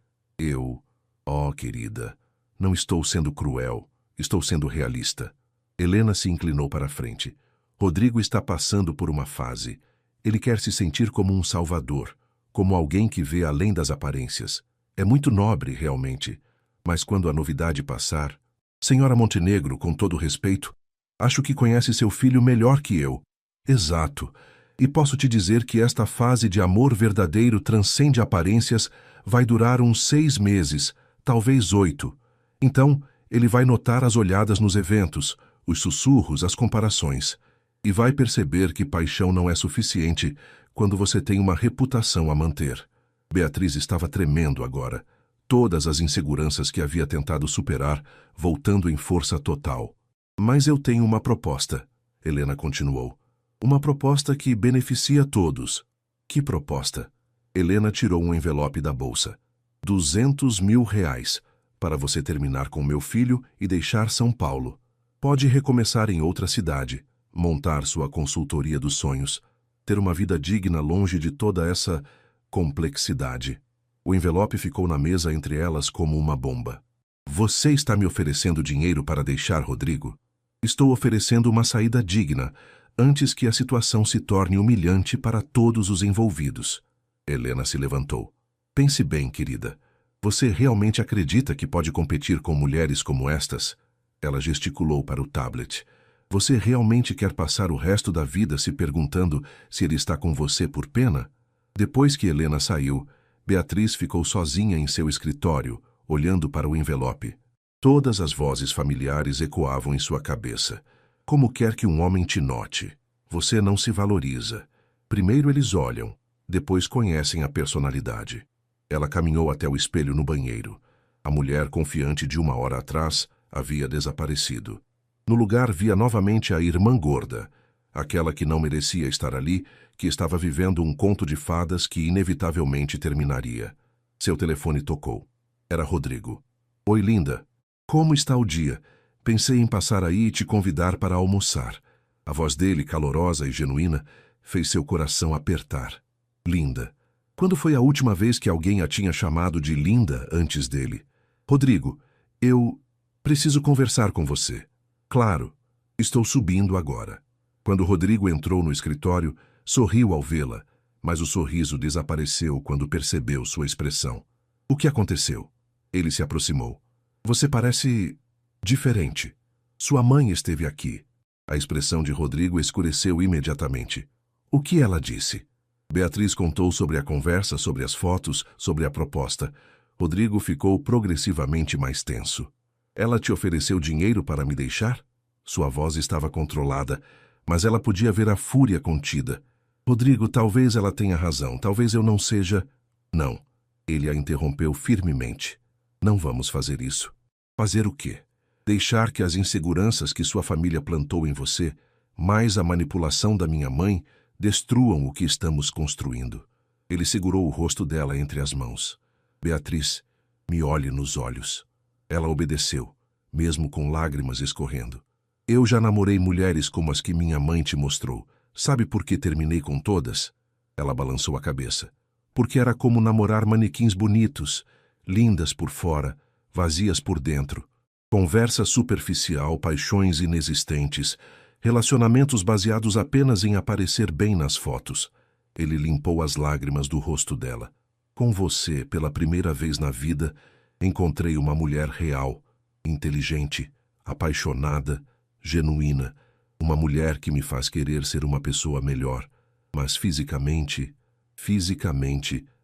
Querida, não estou sendo cruel, estou sendo realista. Helena se inclinou para a frente. Rodrigo está passando por uma fase. Ele quer se sentir como um salvador, como alguém que vê além das aparências. É muito nobre, realmente. Mas quando a novidade passar... Senhora Montenegro, com todo respeito, acho que conhece seu filho melhor que eu. Exato. E posso te dizer que esta fase de amor verdadeiro transcende aparências, vai durar uns 6 meses, talvez 8. Então, ele vai notar as olhadas nos eventos, os sussurros, as comparações. E vai perceber que paixão não é suficiente quando você tem uma reputação a manter. Beatriz estava tremendo agora. Todas as inseguranças que havia tentado superar, voltando em força total. Mas eu tenho uma proposta, Helena continuou. Uma proposta que beneficia todos. Que proposta? Helena tirou um envelope da bolsa. 200 mil reais, para você terminar com meu filho e deixar São Paulo. Pode recomeçar em outra cidade, montar sua consultoria dos sonhos, ter uma vida digna longe de toda essa complexidade. O envelope ficou na mesa entre elas como uma bomba. Você está me oferecendo dinheiro para deixar Rodrigo? Estou oferecendo uma saída digna, antes que a situação se torne humilhante para todos os envolvidos. Helena se levantou. Pense bem, querida. Você realmente acredita que pode competir com mulheres como estas? Ela gesticulou para o tablet. Você realmente quer passar o resto da vida se perguntando se ele está com você por pena? Depois que Helena saiu, Beatriz ficou sozinha em seu escritório, olhando para o envelope. Todas as vozes familiares ecoavam em sua cabeça. Como quer que um homem te note? Você não se valoriza. Primeiro eles olham, depois conhecem a personalidade. Ela caminhou até o espelho no banheiro. A mulher confiante de uma hora atrás havia desaparecido. No lugar via novamente a irmã gorda, aquela que não merecia estar ali, que estava vivendo um conto de fadas que inevitavelmente terminaria. Seu telefone tocou. Era Rodrigo. Oi, linda. Como está o dia? Pensei em passar aí e te convidar para almoçar. A voz dele, calorosa e genuína, fez seu coração apertar. Linda. Quando foi a última vez que alguém a tinha chamado de linda antes dele? Rodrigo, eu preciso conversar com você. Claro, estou subindo agora. Quando Rodrigo entrou no escritório, sorriu ao vê-la, mas o sorriso desapareceu quando percebeu sua expressão. O que aconteceu? Ele se aproximou. Você parece diferente. Sua mãe esteve aqui. A expressão de Rodrigo escureceu imediatamente. O que ela disse? Beatriz contou sobre a conversa, sobre as fotos, sobre a proposta. Rodrigo ficou progressivamente mais tenso. Ela te ofereceu dinheiro para me deixar? Sua voz estava controlada, mas ela podia ver a fúria contida. Rodrigo, talvez ela tenha razão, talvez eu não seja... Não. Ele a interrompeu firmemente. Não vamos fazer isso. Fazer o quê? Deixar que as inseguranças que sua família plantou em você, mais a manipulação da minha mãe, destruam o que estamos construindo. Ele segurou o rosto dela entre as mãos. Beatriz, me olhe nos olhos. Ela obedeceu, mesmo com lágrimas escorrendo. Eu já namorei mulheres como as que minha mãe te mostrou. Sabe por que terminei com todas? Ela balançou a cabeça. Porque era como namorar manequins bonitos, lindas por fora, vazias por dentro. Conversa superficial, paixões inexistentes, relacionamentos baseados apenas em aparecer bem nas fotos. Ele limpou as lágrimas do rosto dela. Com você, pela primeira vez na vida, encontrei uma mulher real, inteligente, apaixonada, genuína, uma mulher que me faz querer ser uma pessoa melhor. Mas fisicamente,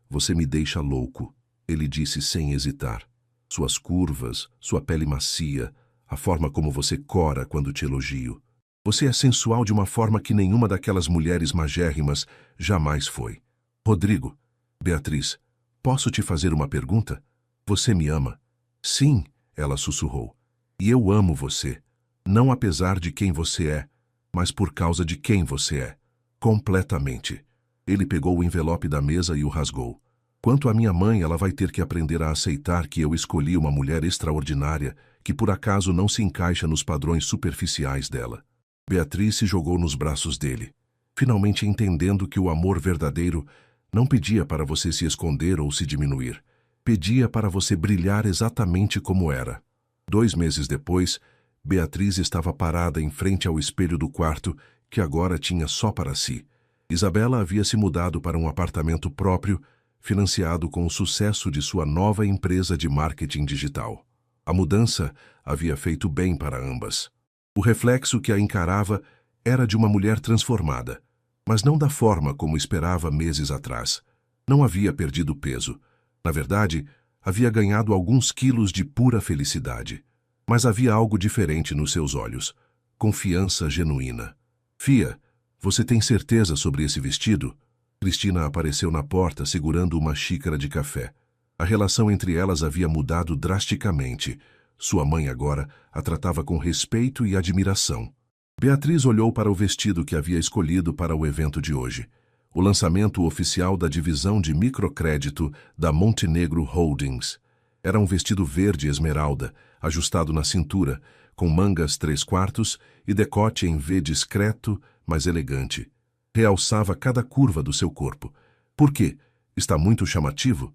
você me deixa louco, ele disse sem hesitar. Suas curvas, sua pele macia, a forma como você cora quando te elogio. Você é sensual de uma forma que nenhuma daquelas mulheres magérrimas jamais foi. Rodrigo, Beatriz, posso te fazer uma pergunta? Você me ama? Sim, ela sussurrou. E eu amo você. Não apesar de quem você é, mas por causa de quem você é. Completamente. Ele pegou o envelope da mesa e o rasgou. Quanto à minha mãe, ela vai ter que aprender a aceitar que eu escolhi uma mulher extraordinária que por acaso não se encaixa nos padrões superficiais dela. Beatriz se jogou nos braços dele, finalmente entendendo que o amor verdadeiro não pedia para você se esconder ou se diminuir. Pedia para você brilhar exatamente como era. 2 meses depois, Beatriz estava parada em frente ao espelho do quarto, que agora tinha só para si. Isabela havia se mudado para um apartamento próprio, financiado com o sucesso de sua nova empresa de marketing digital. A mudança havia feito bem para ambas. O reflexo que a encarava era de uma mulher transformada, mas não da forma como esperava meses atrás. Não havia perdido peso. Na verdade, havia ganhado alguns quilos de pura felicidade. Mas havia algo diferente nos seus olhos. Confiança genuína. Fia, você tem certeza sobre esse vestido? Cristina apareceu na porta segurando uma xícara de café. A relação entre elas havia mudado drasticamente. Sua mãe agora a tratava com respeito e admiração. Beatriz olhou para o vestido que havia escolhido para o evento de hoje. O lançamento oficial da divisão de microcrédito da Montenegro Holdings. Era um vestido verde esmeralda, ajustado na cintura, com mangas 3/4 e decote em V discreto, mas elegante. Realçava cada curva do seu corpo. Por quê? Está muito chamativo?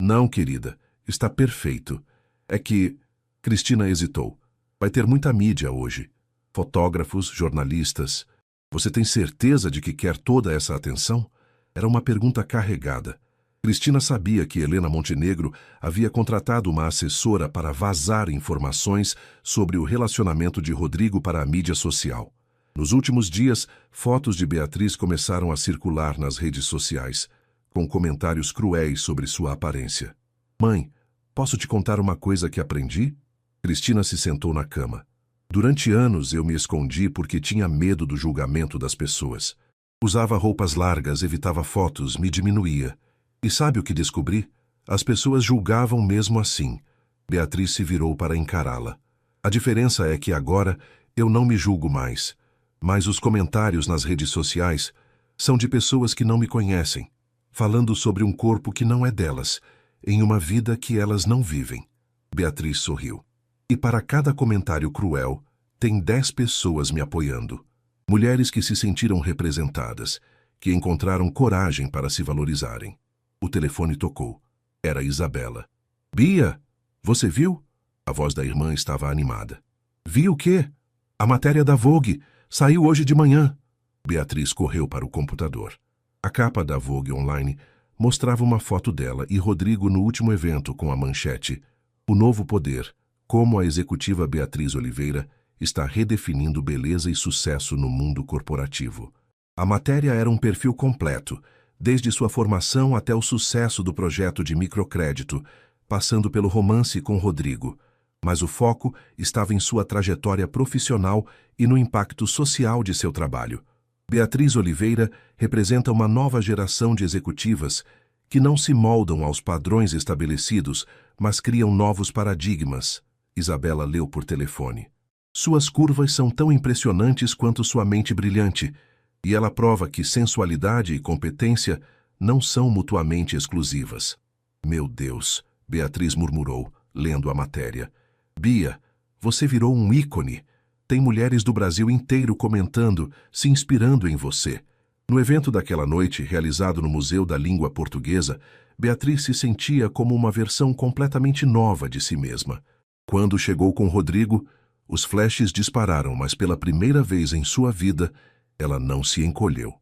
Não, querida, está perfeito. É que... Cristina hesitou. Vai ter muita mídia hoje. Fotógrafos, jornalistas. Você tem certeza de que quer toda essa atenção? Era uma pergunta carregada. Cristina sabia que Helena Montenegro havia contratado uma assessora para vazar informações sobre o relacionamento de Rodrigo para a mídia social. Nos últimos dias, fotos de Beatriz começaram a circular nas redes sociais, com comentários cruéis sobre sua aparência. Mãe, posso te contar uma coisa que aprendi? Cristina se sentou na cama. Durante anos eu me escondi porque tinha medo do julgamento das pessoas. Usava roupas largas, evitava fotos, me diminuía. E sabe o que descobri? As pessoas julgavam mesmo assim. Beatriz se virou para encará-la. A diferença é que agora eu não me julgo mais. Mas os comentários nas redes sociais são de pessoas que não me conhecem, falando sobre um corpo que não é delas, em uma vida que elas não vivem. Beatriz sorriu. E para cada comentário cruel, tem 10 pessoas me apoiando. Mulheres que se sentiram representadas, que encontraram coragem para se valorizarem. O telefone tocou. Era Isabela. Bia, você viu? A voz da irmã estava animada. Vi o quê? A matéria da Vogue. Saiu hoje de manhã. Beatriz correu para o computador. A capa da Vogue Online mostrava uma foto dela e Rodrigo no último evento com a manchete: O novo poder, como a executiva Beatriz Oliveira está redefinindo beleza e sucesso no mundo corporativo. A matéria era um perfil completo, desde sua formação até o sucesso do projeto de microcrédito, passando pelo romance com Rodrigo. Mas o foco estava em sua trajetória profissional e no impacto social de seu trabalho. Beatriz Oliveira representa uma nova geração de executivas que não se moldam aos padrões estabelecidos, mas criam novos paradigmas. Isabela leu por telefone. Suas curvas são tão impressionantes quanto sua mente brilhante, e ela prova que sensualidade e competência não são mutuamente exclusivas. Meu Deus, Beatriz murmurou, lendo a matéria. Bia, você virou um ícone. Tem mulheres do Brasil inteiro comentando, se inspirando em você. No evento daquela noite, realizado no Museu da Língua Portuguesa, Beatriz se sentia como uma versão completamente nova de si mesma. Quando chegou com Rodrigo, os flashes dispararam, mas pela primeira vez em sua vida, ela não se encolheu.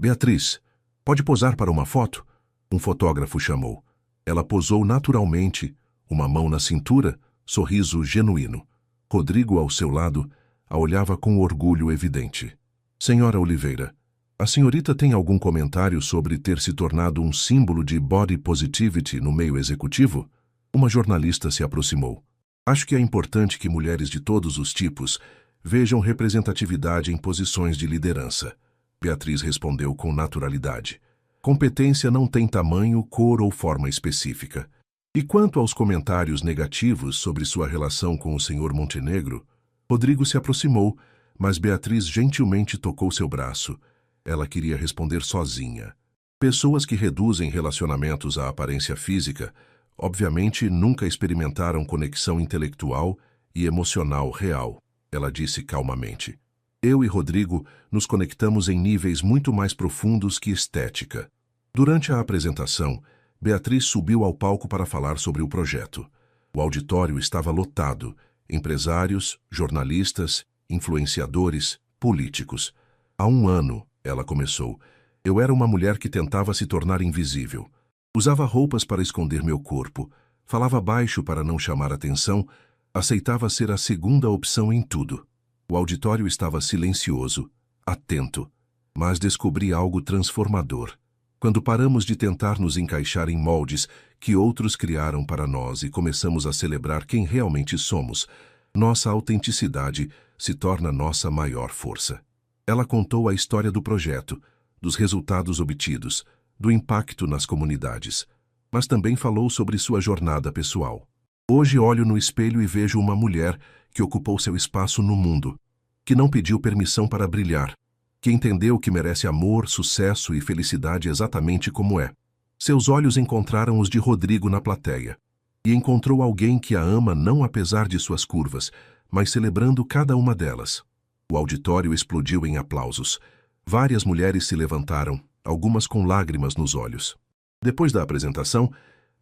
Beatriz, pode posar para uma foto? Um fotógrafo chamou. Ela posou naturalmente, uma mão na cintura, sorriso genuíno. Rodrigo, ao seu lado, a olhava com orgulho evidente. Senhora Oliveira, a senhorita tem algum comentário sobre ter se tornado um símbolo de body positivity no meio executivo? Uma jornalista se aproximou. Acho que é importante que mulheres de todos os tipos vejam representatividade em posições de liderança. Beatriz respondeu com naturalidade. Competência não tem tamanho, cor ou forma específica. E quanto aos comentários negativos sobre sua relação com o Sr. Montenegro, Rodrigo se aproximou, mas Beatriz gentilmente tocou seu braço. Ela queria responder sozinha. Pessoas que reduzem relacionamentos à aparência física, obviamente nunca experimentaram conexão intelectual e emocional real. Ela disse calmamente. Eu e Rodrigo nos conectamos em níveis muito mais profundos que estética. Durante a apresentação, Beatriz subiu ao palco para falar sobre o projeto. O auditório estava lotado, empresários, jornalistas, influenciadores, políticos. Há um ano, ela começou, eu era uma mulher que tentava se tornar invisível. Usava roupas para esconder meu corpo, falava baixo para não chamar atenção, aceitava ser a segunda opção em tudo. O auditório estava silencioso, atento, mas descobri algo transformador. Quando paramos de tentar nos encaixar em moldes que outros criaram para nós e começamos a celebrar quem realmente somos, nossa autenticidade se torna nossa maior força. Ela contou a história do projeto, dos resultados obtidos, do impacto nas comunidades, mas também falou sobre sua jornada pessoal. Hoje olho no espelho e vejo uma mulher que ocupou seu espaço no mundo, que não pediu permissão para brilhar, que entendeu que merece amor, sucesso e felicidade exatamente como é. Seus olhos encontraram os de Rodrigo na plateia, e encontrou alguém que a ama não apesar de suas curvas, mas celebrando cada uma delas. O auditório explodiu em aplausos. Várias mulheres se levantaram, algumas com lágrimas nos olhos. Depois da apresentação,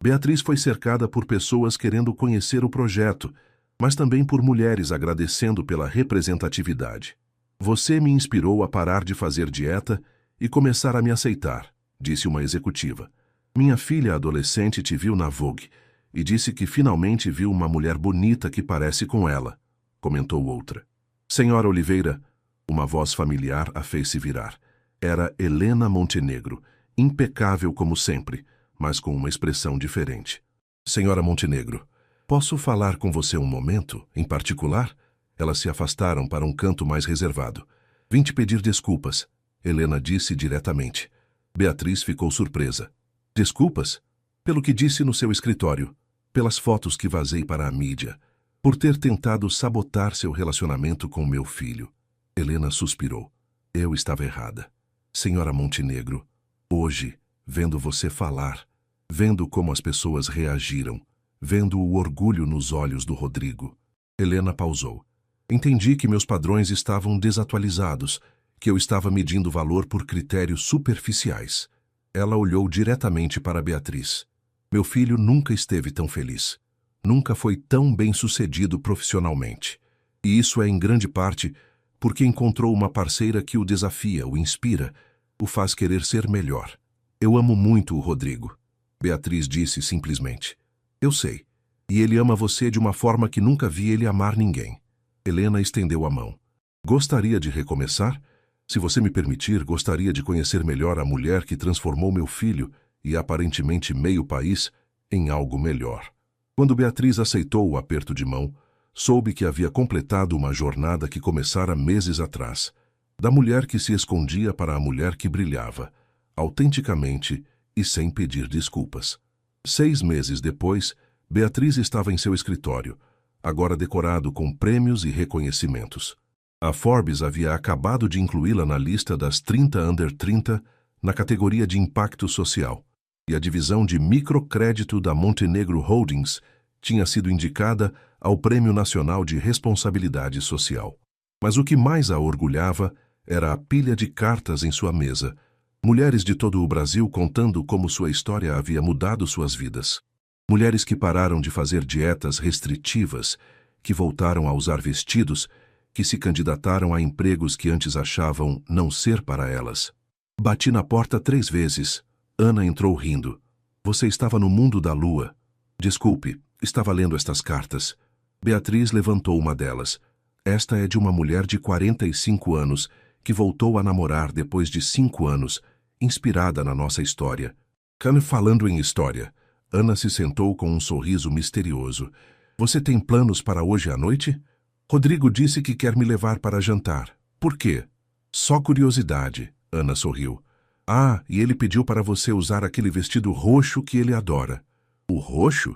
Beatriz foi cercada por pessoas querendo conhecer o projeto, mas também por mulheres agradecendo pela representatividade. Você me inspirou a parar de fazer dieta e começar a me aceitar, disse uma executiva. Minha filha adolescente te viu na Vogue e disse que finalmente viu uma mulher bonita que parece com ela, comentou outra. Senhora Oliveira, uma voz familiar a fez se virar. Era Helena Montenegro, impecável como sempre, mas com uma expressão diferente. Senhora Montenegro, posso falar com você um momento, em particular? Elas se afastaram para um canto mais reservado. Vim te pedir desculpas, Helena disse diretamente. Beatriz ficou surpresa. Desculpas? Pelo que disse no seu escritório, pelas fotos que vazei para a mídia, por ter tentado sabotar seu relacionamento com meu filho. Helena suspirou. Eu estava errada. Senhora Montenegro, hoje, vendo você falar, vendo como as pessoas reagiram, vendo o orgulho nos olhos do Rodrigo. Helena pausou. Entendi que meus padrões estavam desatualizados, que eu estava medindo valor por critérios superficiais. Ela olhou diretamente para Beatriz. Meu filho nunca esteve tão feliz. Nunca foi tão bem-sucedido profissionalmente. E isso é em grande parte porque encontrou uma parceira que o desafia, o inspira, o faz querer ser melhor. Eu amo muito o Rodrigo. Beatriz disse simplesmente. Eu sei. E ele ama você de uma forma que nunca vi ele amar ninguém. Helena estendeu a mão. Gostaria de recomeçar? Se você me permitir, gostaria de conhecer melhor a mulher que transformou meu filho e aparentemente meio país em algo melhor. Quando Beatriz aceitou o aperto de mão, soube que havia completado uma jornada que começara meses atrás, da mulher que se escondia para a mulher que brilhava, autenticamente e sem pedir desculpas. 6 meses depois, Beatriz estava em seu escritório, agora decorado com prêmios e reconhecimentos. A Forbes havia acabado de incluí-la na lista das 30 Under 30 na categoria de impacto social, e a divisão de microcrédito da Montenegro Holdings tinha sido indicada ao Prêmio Nacional de Responsabilidade Social. Mas o que mais a orgulhava era a pilha de cartas em sua mesa, mulheres de todo o Brasil contando como sua história havia mudado suas vidas. Mulheres que pararam de fazer dietas restritivas, que voltaram a usar vestidos, que se candidataram a empregos que antes achavam não ser para elas. Bati na porta 3 vezes. Ana entrou rindo. Você estava no mundo da lua. Desculpe, estava lendo estas cartas. Beatriz levantou uma delas. Esta é de uma mulher de 45 anos que voltou a namorar depois de 5 anos, inspirada na nossa história. Falando em história, Ana se sentou com um sorriso misterioso. Você tem planos para hoje à noite? Rodrigo disse que quer me levar para jantar. Por quê? Só curiosidade, Ana sorriu. Ah, e ele pediu para você usar aquele vestido roxo que ele adora. O roxo?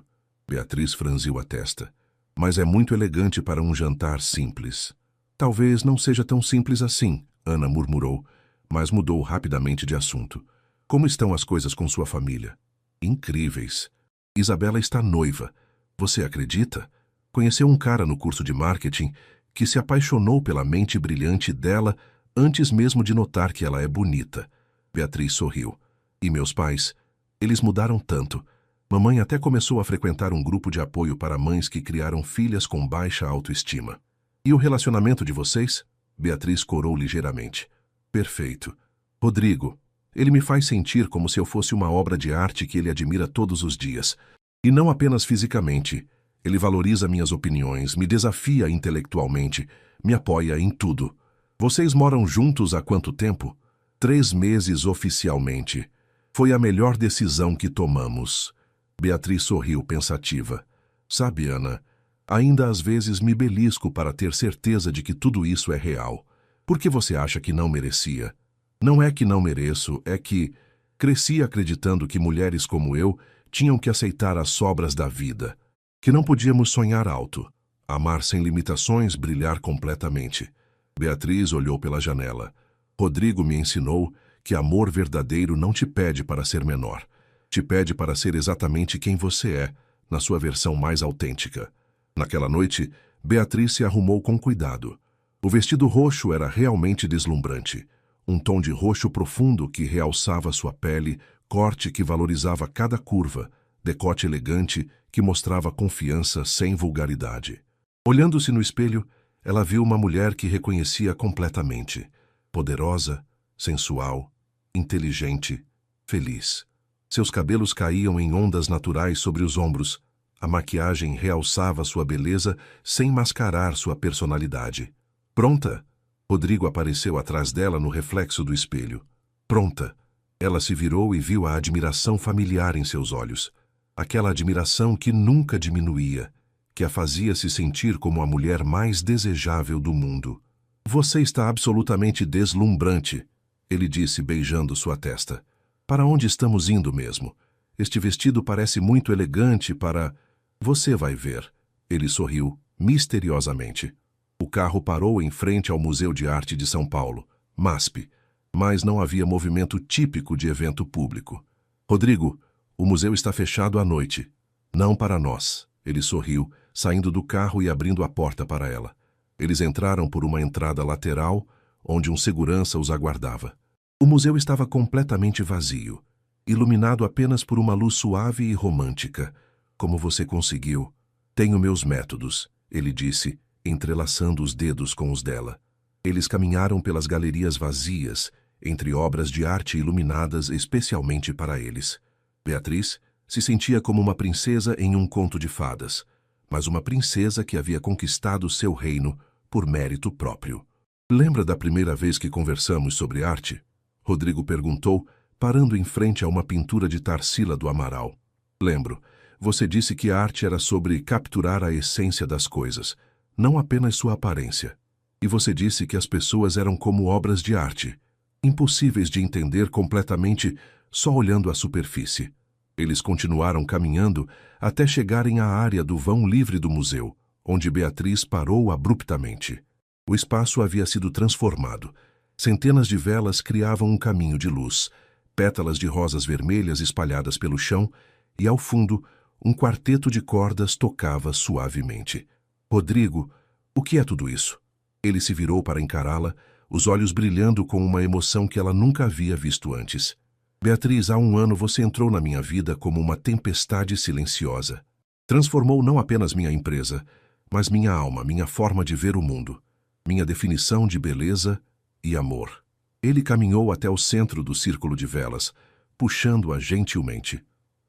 Beatriz franziu a testa. Mas é muito elegante para um jantar simples. Talvez não seja tão simples assim, Ana murmurou, mas mudou rapidamente de assunto. Como estão as coisas com sua família? Incríveis. Isabela está noiva. Você acredita? Conheceu um cara no curso de marketing que se apaixonou pela mente brilhante dela antes mesmo de notar que ela é bonita. Beatriz sorriu. E meus pais? Eles mudaram tanto. Mamãe até começou a frequentar um grupo de apoio para mães que criaram filhas com baixa autoestima. E o relacionamento de vocês? Beatriz corou ligeiramente. Perfeito. Rodrigo, ele me faz sentir como se eu fosse uma obra de arte que ele admira todos os dias. E não apenas fisicamente. Ele valoriza minhas opiniões, me desafia intelectualmente, me apoia em tudo. Vocês moram juntos há quanto tempo? 3 meses oficialmente. Foi a melhor decisão que tomamos. Beatriz sorriu pensativa. Sabe, Ana, ainda às vezes me belisco para ter certeza de que tudo isso é real. Por que você acha que não merecia? Não é que não mereço, é que cresci acreditando que mulheres como eu tinham que aceitar as sobras da vida, que não podíamos sonhar alto, amar sem limitações, brilhar completamente. Beatriz olhou pela janela. Rodrigo me ensinou que amor verdadeiro não te pede para ser menor. Te pede para ser exatamente quem você é, na sua versão mais autêntica. Naquela noite, Beatriz se arrumou com cuidado. O vestido roxo era realmente deslumbrante. Um tom de roxo profundo que realçava sua pele, corte que valorizava cada curva, decote elegante que mostrava confiança sem vulgaridade. Olhando-se no espelho, ela viu uma mulher que reconhecia completamente, poderosa, sensual, inteligente, feliz. Seus cabelos caíam em ondas naturais sobre os ombros. A maquiagem realçava sua beleza sem mascarar sua personalidade. Pronta? Rodrigo apareceu atrás dela no reflexo do espelho. Pronta. Ela se virou e viu a admiração familiar em seus olhos. Aquela admiração que nunca diminuía, que a fazia se sentir como a mulher mais desejável do mundo. Você está absolutamente deslumbrante, ele disse beijando sua testa. Para onde estamos indo mesmo? Este vestido parece muito elegante para... Você vai ver. Ele sorriu, misteriosamente. O carro parou em frente ao Museu de Arte de São Paulo, MASP, mas não havia movimento típico de evento público. Rodrigo, o museu está fechado à noite. Não para nós. Ele sorriu, saindo do carro e abrindo a porta para ela. Eles entraram por uma entrada lateral, onde um segurança os aguardava. O museu estava completamente vazio, iluminado apenas por uma luz suave e romântica. Como você conseguiu? Tenho meus métodos, ele disse, entrelaçando os dedos com os dela. Eles caminharam pelas galerias vazias, entre obras de arte iluminadas especialmente para eles. Beatriz se sentia como uma princesa em um conto de fadas, mas uma princesa que havia conquistado seu reino por mérito próprio. Lembra da primeira vez que conversamos sobre arte? Rodrigo perguntou, parando em frente a uma pintura de Tarsila do Amaral. Lembro. Você disse que a arte era sobre capturar a essência das coisas, não apenas sua aparência. E você disse que as pessoas eram como obras de arte, impossíveis de entender completamente só olhando a superfície. Eles continuaram caminhando até chegarem à área do vão livre do museu, onde Beatriz parou abruptamente. O espaço havia sido transformado. Centenas de velas criavam um caminho de luz, pétalas de rosas vermelhas espalhadas pelo chão, e ao fundo, um quarteto de cordas tocava suavemente. Rodrigo, o que é tudo isso? Ele se virou para encará-la, os olhos brilhando com uma emoção que ela nunca havia visto antes. Beatriz, há 1 ano você entrou na minha vida como uma tempestade silenciosa. Transformou não apenas minha empresa, mas minha alma, minha forma de ver o mundo, minha definição de beleza e amor. Ele caminhou até o centro do círculo de velas, puxando-a gentilmente.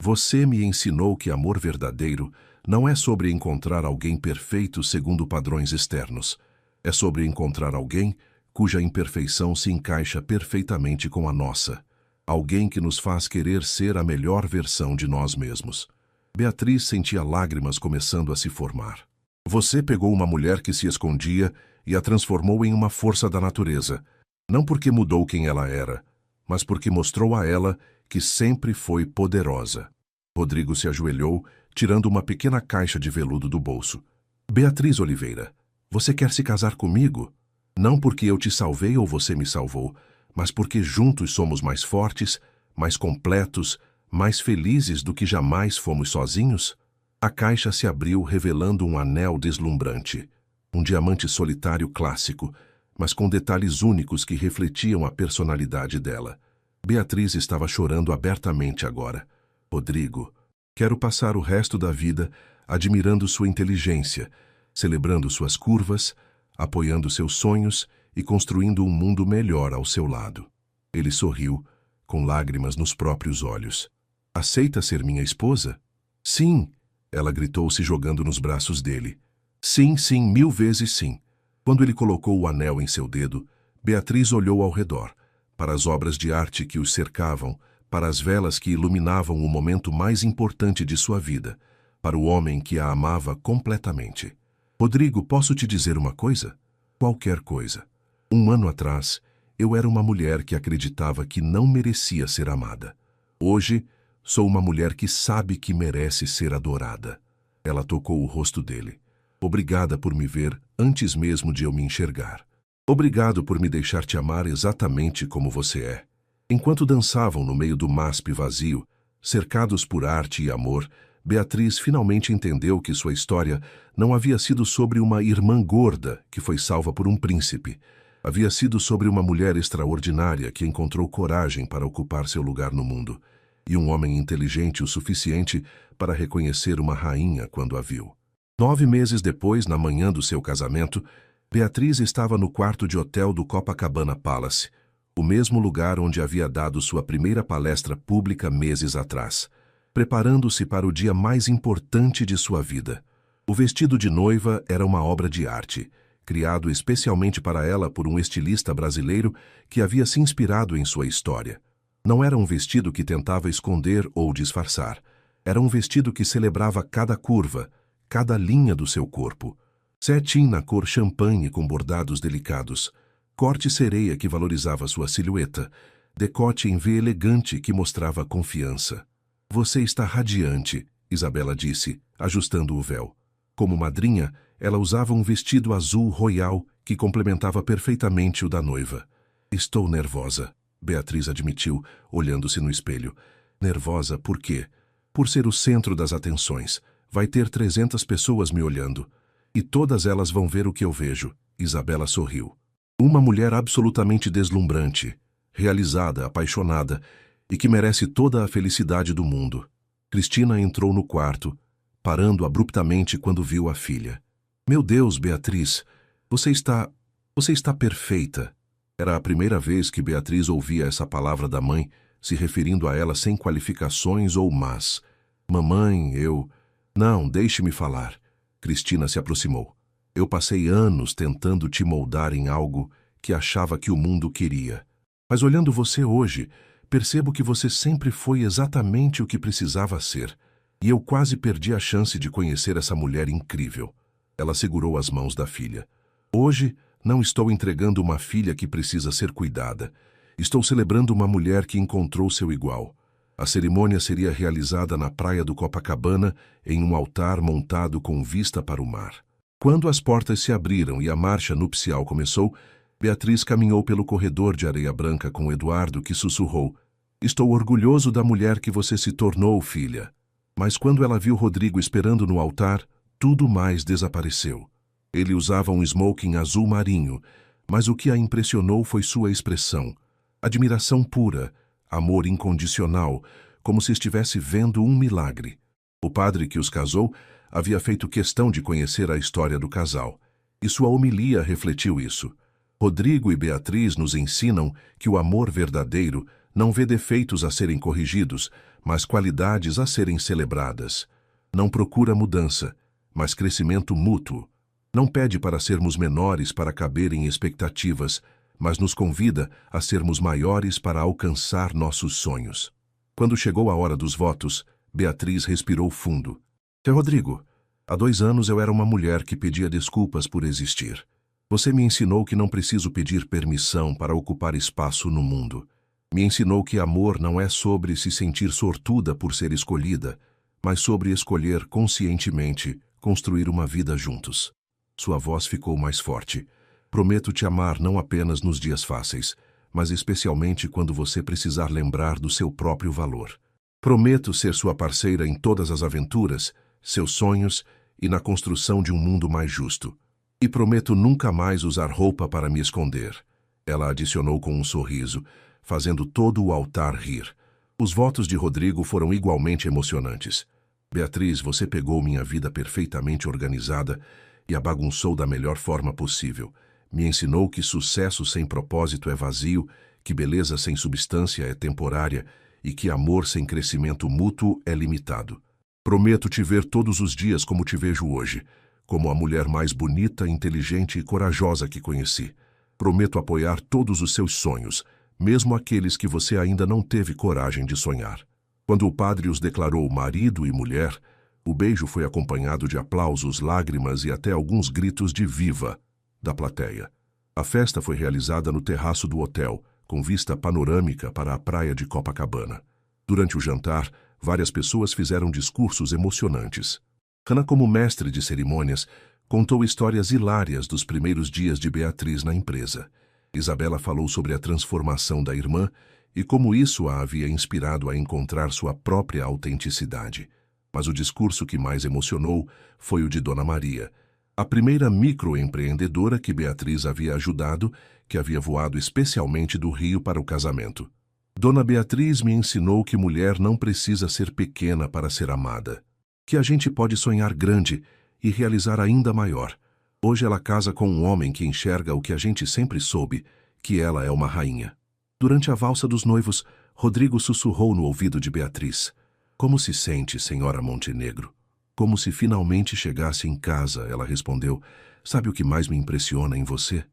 Você me ensinou que amor verdadeiro não é sobre encontrar alguém perfeito segundo padrões externos. É sobre encontrar alguém cuja imperfeição se encaixa perfeitamente com a nossa. Alguém que nos faz querer ser a melhor versão de nós mesmos. Beatriz sentia lágrimas começando a se formar. Você pegou uma mulher que se escondia e a transformou em uma força da natureza. Não porque mudou quem ela era, mas porque mostrou a ela que sempre foi poderosa. Rodrigo se ajoelhou, tirando uma pequena caixa de veludo do bolso. Beatriz Oliveira, você quer se casar comigo? Não porque eu te salvei ou você me salvou, mas porque juntos somos mais fortes, mais completos, mais felizes do que jamais fomos sozinhos? A caixa se abriu revelando um anel deslumbrante, um diamante solitário clássico, mas com detalhes únicos que refletiam a personalidade dela. Beatriz estava chorando abertamente agora. Rodrigo, quero passar o resto da vida admirando sua inteligência, celebrando suas curvas, apoiando seus sonhos e construindo um mundo melhor ao seu lado. Ele sorriu, com lágrimas nos próprios olhos. Aceita ser minha esposa? Sim, ela gritou se jogando nos braços dele. Sim, sim, 1000 vezes sim. Quando ele colocou o anel em seu dedo, Beatriz olhou ao redor, para as obras de arte que os cercavam, para as velas que iluminavam o momento mais importante de sua vida, para o homem que a amava completamente. Rodrigo, posso te dizer uma coisa? Qualquer coisa. 1 ano atrás, eu era uma mulher que acreditava que não merecia ser amada. Hoje, sou uma mulher que sabe que merece ser adorada. Ela tocou o rosto dele. Obrigada por me ver antes mesmo de eu me enxergar. Obrigado por me deixar te amar exatamente como você é. Enquanto dançavam no meio do MASP vazio, cercados por arte e amor, Beatriz finalmente entendeu que sua história não havia sido sobre uma irmã gorda que foi salva por um príncipe. Havia sido sobre uma mulher extraordinária que encontrou coragem para ocupar seu lugar no mundo. e um homem inteligente o suficiente para reconhecer uma rainha quando a viu. 9 meses depois, na manhã do seu casamento, Beatriz estava no quarto de hotel do Copacabana Palace, o mesmo lugar onde havia dado sua primeira palestra pública meses atrás, preparando-se para o dia mais importante de sua vida. O vestido de noiva era uma obra de arte, criado especialmente para ela por um estilista brasileiro que havia se inspirado em sua história. Não era um vestido que tentava esconder ou disfarçar. Era um vestido que celebrava cada curva, cada linha do seu corpo. Cetim na cor champanhe com bordados delicados, corte sereia que valorizava sua silhueta, decote em V elegante que mostrava confiança. Você está radiante, Isabela disse, ajustando o véu. Como madrinha, ela usava um vestido azul royal que complementava perfeitamente o da noiva. Estou nervosa, Beatriz admitiu, olhando-se no espelho. Nervosa por quê? Por ser o centro das atenções. Vai ter 300 pessoas me olhando. E todas elas vão ver o que eu vejo. Isabela sorriu. Uma mulher absolutamente deslumbrante, realizada, apaixonada e que merece toda a felicidade do mundo. Cristina entrou no quarto, parando abruptamente quando viu a filha. Meu Deus, Beatriz, você está perfeita. Era a primeira vez que Beatriz ouvia essa palavra da mãe, se referindo a ela sem qualificações ou mas. Mamãe, eu... Não, deixe-me falar. Cristina se aproximou. Eu passei anos tentando te moldar em algo que achava que o mundo queria. Mas olhando você hoje, percebo que você sempre foi exatamente o que precisava ser. E eu quase perdi a chance de conhecer essa mulher incrível. Ela segurou as mãos da filha. Hoje, não estou entregando uma filha que precisa ser cuidada. Estou celebrando uma mulher que encontrou seu igual. A cerimônia seria realizada na praia do Copacabana, em um altar montado com vista para o mar. Quando as portas se abriram e a marcha nupcial começou, Beatriz caminhou pelo corredor de areia branca com Eduardo, que sussurrou: Estou orgulhoso da mulher que você se tornou, filha. Mas quando ela viu Rodrigo esperando no altar, tudo mais desapareceu. Ele usava um smoking azul marinho, mas o que a impressionou foi sua expressão. Admiração pura, amor incondicional, como se estivesse vendo um milagre. O padre que os casou havia feito questão de conhecer a história do casal, e sua homilia refletiu isso. Rodrigo e Beatriz nos ensinam que o amor verdadeiro não vê defeitos a serem corrigidos, mas qualidades a serem celebradas. Não procura mudança, mas crescimento mútuo. Não pede para sermos menores para caber em expectativas, mas nos convida a sermos maiores para alcançar nossos sonhos. Quando chegou a hora dos votos, Beatriz respirou fundo. Seu Rodrigo, há 2 anos eu era uma mulher que pedia desculpas por existir. Você me ensinou que não preciso pedir permissão para ocupar espaço no mundo. Me ensinou que amor não é sobre se sentir sortuda por ser escolhida, mas sobre escolher conscientemente construir uma vida juntos. Sua voz ficou mais forte. Prometo te amar não apenas nos dias fáceis, mas especialmente quando você precisar lembrar do seu próprio valor. Prometo ser sua parceira em todas as aventuras, seus sonhos e na construção de um mundo mais justo. E prometo nunca mais usar roupa para me esconder. Ela adicionou com um sorriso, fazendo todo o altar rir. Os votos de Rodrigo foram igualmente emocionantes. Beatriz, você pegou minha vida perfeitamente organizada e a bagunçou da melhor forma possível. Me ensinou que sucesso sem propósito é vazio, que beleza sem substância é temporária e que amor sem crescimento mútuo é limitado. Prometo te ver todos os dias como te vejo hoje, como a mulher mais bonita, inteligente e corajosa que conheci. Prometo apoiar todos os seus sonhos, mesmo aqueles que você ainda não teve coragem de sonhar. Quando o padre os declarou marido e mulher, o beijo foi acompanhado de aplausos, lágrimas e até alguns gritos de viva da plateia. A festa foi realizada no terraço do hotel, com vista panorâmica para a praia de Copacabana. Durante o jantar, várias pessoas fizeram discursos emocionantes. Hannah, como mestre de cerimônias, contou histórias hilárias dos primeiros dias de Beatriz na empresa. Isabela falou sobre a transformação da irmã e como isso a havia inspirado a encontrar sua própria autenticidade. Mas o discurso que mais emocionou foi o de Dona Maria, a primeira microempreendedora que Beatriz havia ajudado, que havia voado especialmente do Rio para o casamento. Dona Beatriz me ensinou que mulher não precisa ser pequena para ser amada, que a gente pode sonhar grande e realizar ainda maior. Hoje ela casa com um homem que enxerga o que a gente sempre soube, que ela é uma rainha. Durante a valsa dos noivos, Rodrigo sussurrou no ouvido de Beatriz. Como se sente, senhora Montenegro? Como se finalmente chegasse em casa, ela respondeu. Sabe o que mais me impressiona em você?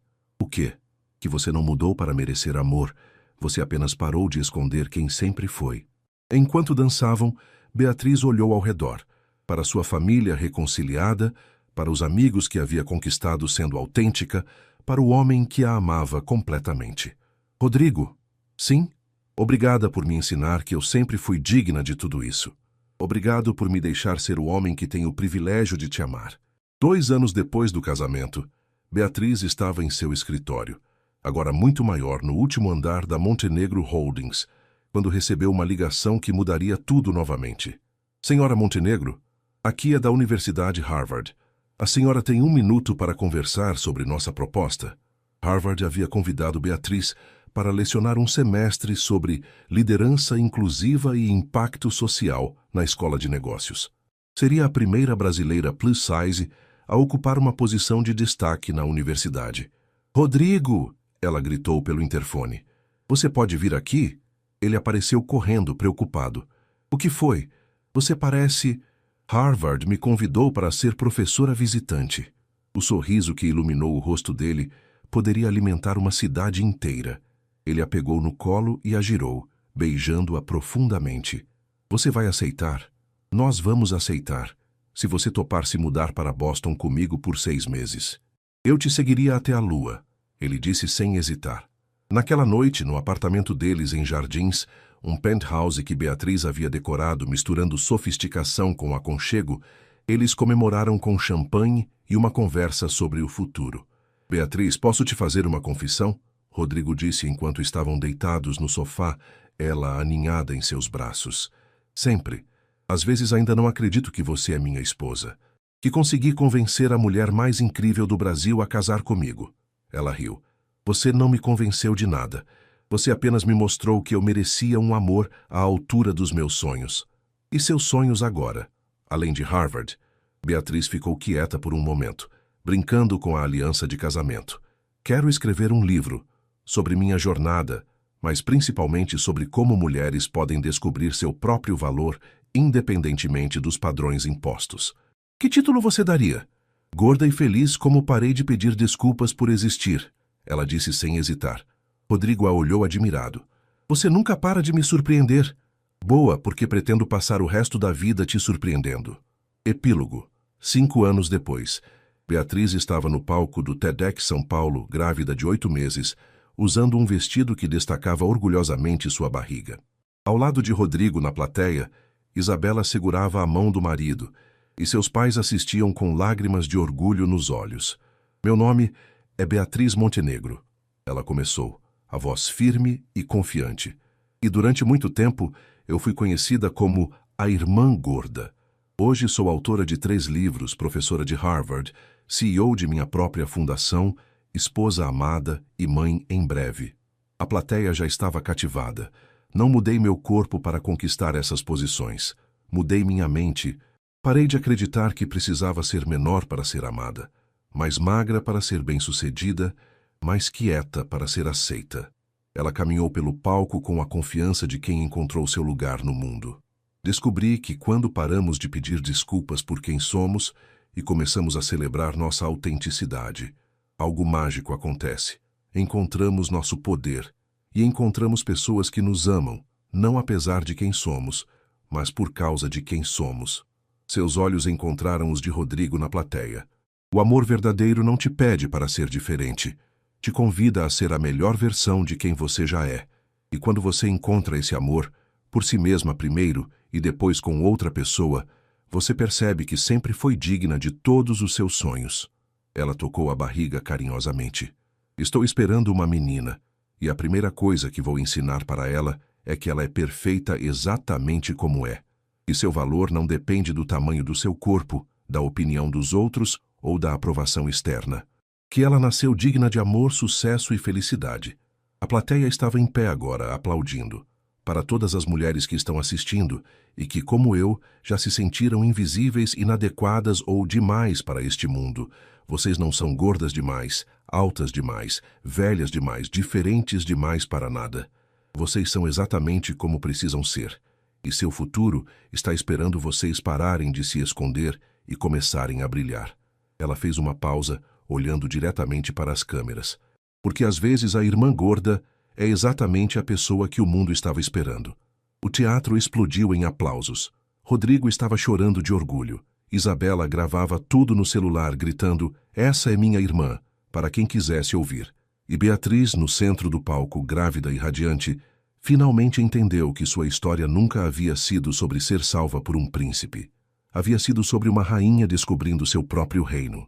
O quê? Que você não mudou para merecer amor. Você apenas parou de esconder quem sempre foi. Enquanto dançavam, Beatriz olhou ao redor, para sua família reconciliada, para os amigos que havia conquistado sendo autêntica, para o homem que a amava completamente. Rodrigo, sim? Obrigada por me ensinar que eu sempre fui digna de tudo isso. Obrigado por me deixar ser o homem que tem o privilégio de te amar. 2 anos depois do casamento, Beatriz estava em seu escritório, agora muito maior, no último andar da Montenegro Holdings, quando recebeu uma ligação que mudaria tudo novamente. Senhora Montenegro, aqui é da Universidade Harvard. A senhora tem 1 minuto para conversar sobre nossa proposta. Harvard havia convidado Beatriz para lecionar um semestre sobre liderança inclusiva e impacto social na escola de negócios. Seria a primeira brasileira plus size a ocupar uma posição de destaque na universidade. Rodrigo! Ela gritou pelo interfone. Você pode vir aqui? Ele apareceu correndo, preocupado. O que foi? Você parece... Harvard me convidou para ser professora visitante. O sorriso que iluminou o rosto dele poderia alimentar uma cidade inteira. Ele a pegou no colo e a girou, beijando-a profundamente. Você vai aceitar? Nós vamos aceitar, se você topar se mudar para Boston comigo por 6 meses. Eu te seguiria até a lua, ele disse sem hesitar. Naquela noite, no apartamento deles em Jardins, um penthouse que Beatriz havia decorado misturando sofisticação com aconchego, eles comemoraram com champanhe e uma conversa sobre o futuro. Beatriz, posso te fazer uma confissão? Rodrigo disse enquanto estavam deitados no sofá, ela aninhada em seus braços. Sempre. Às vezes ainda não acredito que você é minha esposa. Que consegui convencer a mulher mais incrível do Brasil a casar comigo. Ela riu. Você não me convenceu de nada. Você apenas me mostrou que eu merecia um amor à altura dos meus sonhos. E seus sonhos agora? Além de Harvard? Beatriz ficou quieta por um momento, brincando com a aliança de casamento. Quero escrever um livro sobre minha jornada, mas principalmente sobre como mulheres podem descobrir seu próprio valor independentemente dos padrões impostos. Que título você daria? Gorda e feliz como parei de pedir desculpas por existir, ela disse sem hesitar. Rodrigo a olhou admirado. Você nunca para de me surpreender. Boa, porque pretendo passar o resto da vida te surpreendendo. Epílogo. 5 anos depois, Beatriz estava no palco do TEDx São Paulo, grávida de 8 meses, usando um vestido que destacava orgulhosamente sua barriga. Ao lado de Rodrigo, na plateia, Isabela segurava a mão do marido, e seus pais assistiam com lágrimas de orgulho nos olhos. Meu nome é Beatriz Montenegro, ela começou, a voz firme e confiante. E durante muito tempo eu fui conhecida como a Irmã Gorda. Hoje sou autora de 3 livros, professora de Harvard, CEO de minha própria fundação, esposa amada e mãe em breve. A plateia já estava cativada. Não mudei meu corpo para conquistar essas posições. Mudei minha mente. Parei de acreditar que precisava ser menor para ser amada, mais magra para ser bem-sucedida, mais quieta para ser aceita. Ela caminhou pelo palco com a confiança de quem encontrou seu lugar no mundo. Descobri que quando paramos de pedir desculpas por quem somos e começamos a celebrar nossa autenticidade, algo mágico acontece. Encontramos nosso poder e encontramos pessoas que nos amam, não apesar de quem somos, mas por causa de quem somos. Seus olhos encontraram os de Rodrigo na plateia. O amor verdadeiro não te pede para ser diferente. Te convida a ser a melhor versão de quem você já é. E quando você encontra esse amor, por si mesma primeiro e depois com outra pessoa, você percebe que sempre foi digna de todos os seus sonhos. Ela tocou a barriga carinhosamente. Estou esperando uma menina, e a primeira coisa que vou ensinar para ela é que ela é perfeita exatamente como é. E seu valor não depende do tamanho do seu corpo, da opinião dos outros ou da aprovação externa. Que ela nasceu digna de amor, sucesso e felicidade. A plateia estava em pé agora, aplaudindo. Para todas as mulheres que estão assistindo e que, como eu, já se sentiram invisíveis, inadequadas ou demais para este mundo, vocês não são gordas demais, altas demais, velhas demais, diferentes demais para nada. Vocês são exatamente como precisam ser, e seu futuro está esperando vocês pararem de se esconder e começarem a brilhar. Ela fez uma pausa, olhando diretamente para as câmeras, porque às vezes a irmã gorda é exatamente a pessoa que o mundo estava esperando. O teatro explodiu em aplausos. Rodrigo estava chorando de orgulho. Isabela gravava tudo no celular, gritando: "Essa é minha irmã", para quem quisesse ouvir. E Beatriz, no centro do palco, grávida e radiante, finalmente entendeu que sua história nunca havia sido sobre ser salva por um príncipe. Havia sido sobre uma rainha descobrindo seu próprio reino.